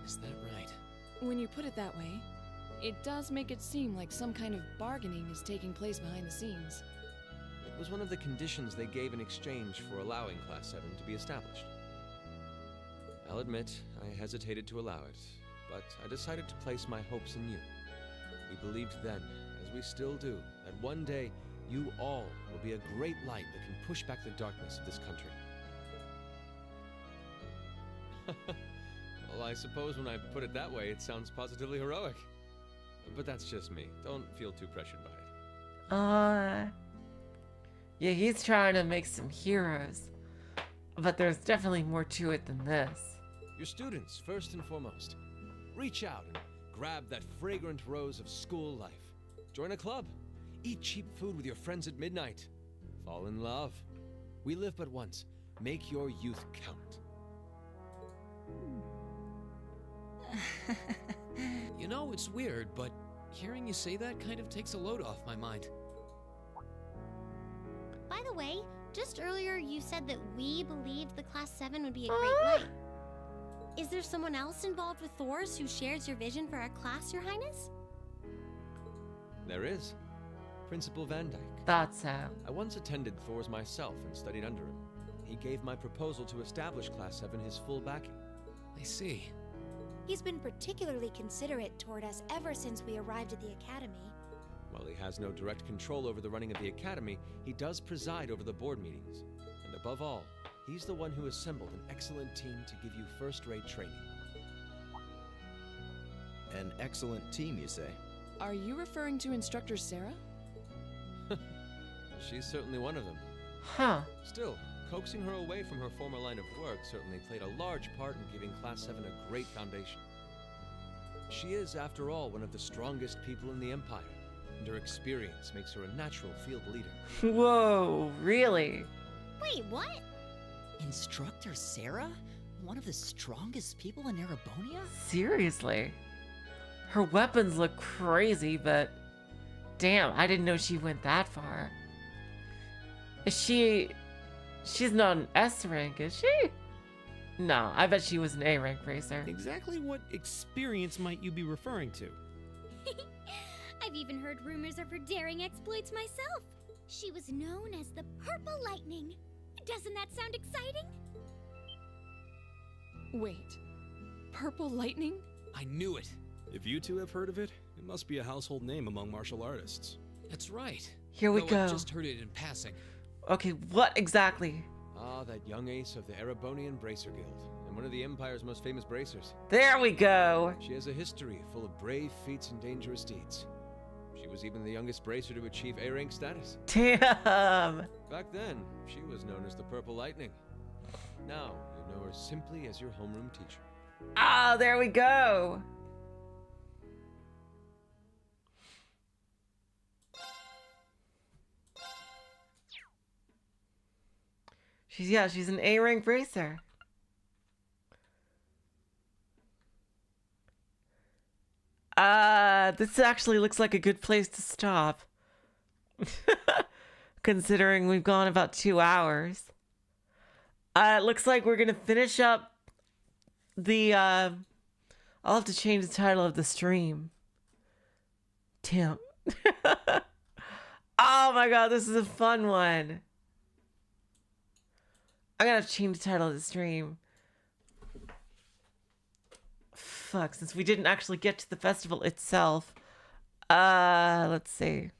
Is that right? When you put it that way, it does make it seem like some kind of bargaining is taking place behind the scenes. It was one of the conditions they gave in exchange for allowing Class 7 to be established. I'll admit, I hesitated to allow it, but I decided to place my hopes in you. We believed then, as we still do, that one day you all will be a great light that can push back the darkness of this country. Well, I suppose when I put it that way, it sounds positively heroic. But that's just me. Don't feel too pressured by it. Yeah, he's trying to make some heroes. But there's definitely more to it than this. Your students, first and foremost. Reach out and grab that fragrant rose of school life. Join a club. Eat cheap food with your friends at midnight. Fall in love. We live but once. Make your youth count. You know, it's weird, but hearing you say that kind of takes a load off my mind. By the way, just earlier you said that we believed the Class 7 would be a great light. Is there someone else involved with Thor's who shares your vision for our class, Your Highness? There is. Principal Van Dyke. Thought so. I once attended Thor's myself and studied under him. He gave my proposal to establish Class 7 his full backing. I see. He's been particularly considerate toward us ever since we arrived at the Academy. While he has no direct control over the running of the Academy, he does preside over the board meetings. And above all, he's the one who assembled an excellent team to give you first-rate training. An excellent team, you say? Are you referring to Instructor Sarah? She's certainly one of them. Huh. Still, coaxing her away from her former line of work certainly played a large part in giving Class 7 a great foundation. She is, after all, one of the strongest people in the Empire, and her experience makes her a natural field leader. Whoa, really? Wait, what? Instructor Sarah? One of the strongest people in Erebonia? Seriously? Her weapons look crazy, but damn, I didn't know she went that far. She's not an S rank, is she? No, I bet she was an A rank racer. exactly what experience might you be referring to? I've even heard rumors of her daring exploits myself. She was known as the Purple Lightning. Doesn't that sound exciting? Wait. Purple Lightning? I knew it. If you two have heard of it, it must be a household name among martial artists. That's right. Here we Though go. I just heard it in passing. Okay, what exactly? Ah, that young ace of the Erebonian Bracer Guild, and one of the Empire's most famous bracers. There we go. She has a history full of brave feats and dangerous deeds. She was even the youngest bracer to achieve A-rank status. Damn. Back then, she was known as the Purple Lightning. Now, you know her simply as your homeroom teacher. Ah, there we go. She's an A-rank racer. This actually looks like a good place to stop. Considering we've gone about 2 hours. It looks like we're gonna finish up the, I'll have to change the title of the stream. Damn. Oh my god, this is a fun one. I'm gonna have to change the title of the stream. Fuck, since we didn't actually get to the festival itself. Let's see.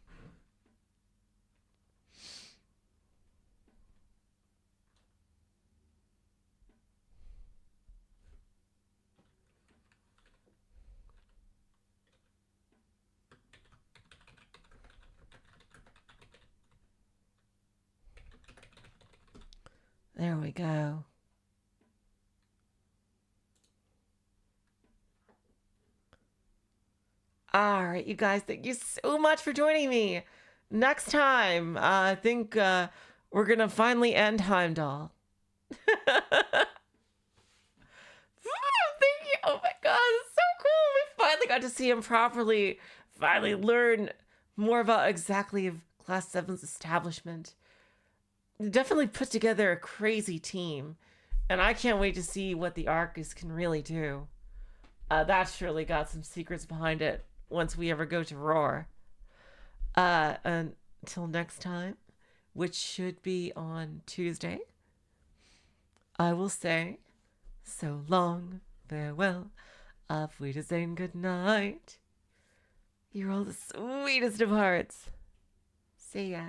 There we go. All right, you guys, thank you so much for joining me. Next time, I think we're going to finally end Heimdall. Thank you. Oh my god, it's so cool. We finally got to see him properly. Finally learn more about exactly Class 7's establishment. Definitely put together a crazy team. And I can't wait to see what the Arcus can really do. That surely got some secrets behind it once we ever go to Roar. Until next time, which should be on Tuesday, I will say so long, farewell, auf Wiedersehen, good night. You're all the sweetest of hearts. See ya.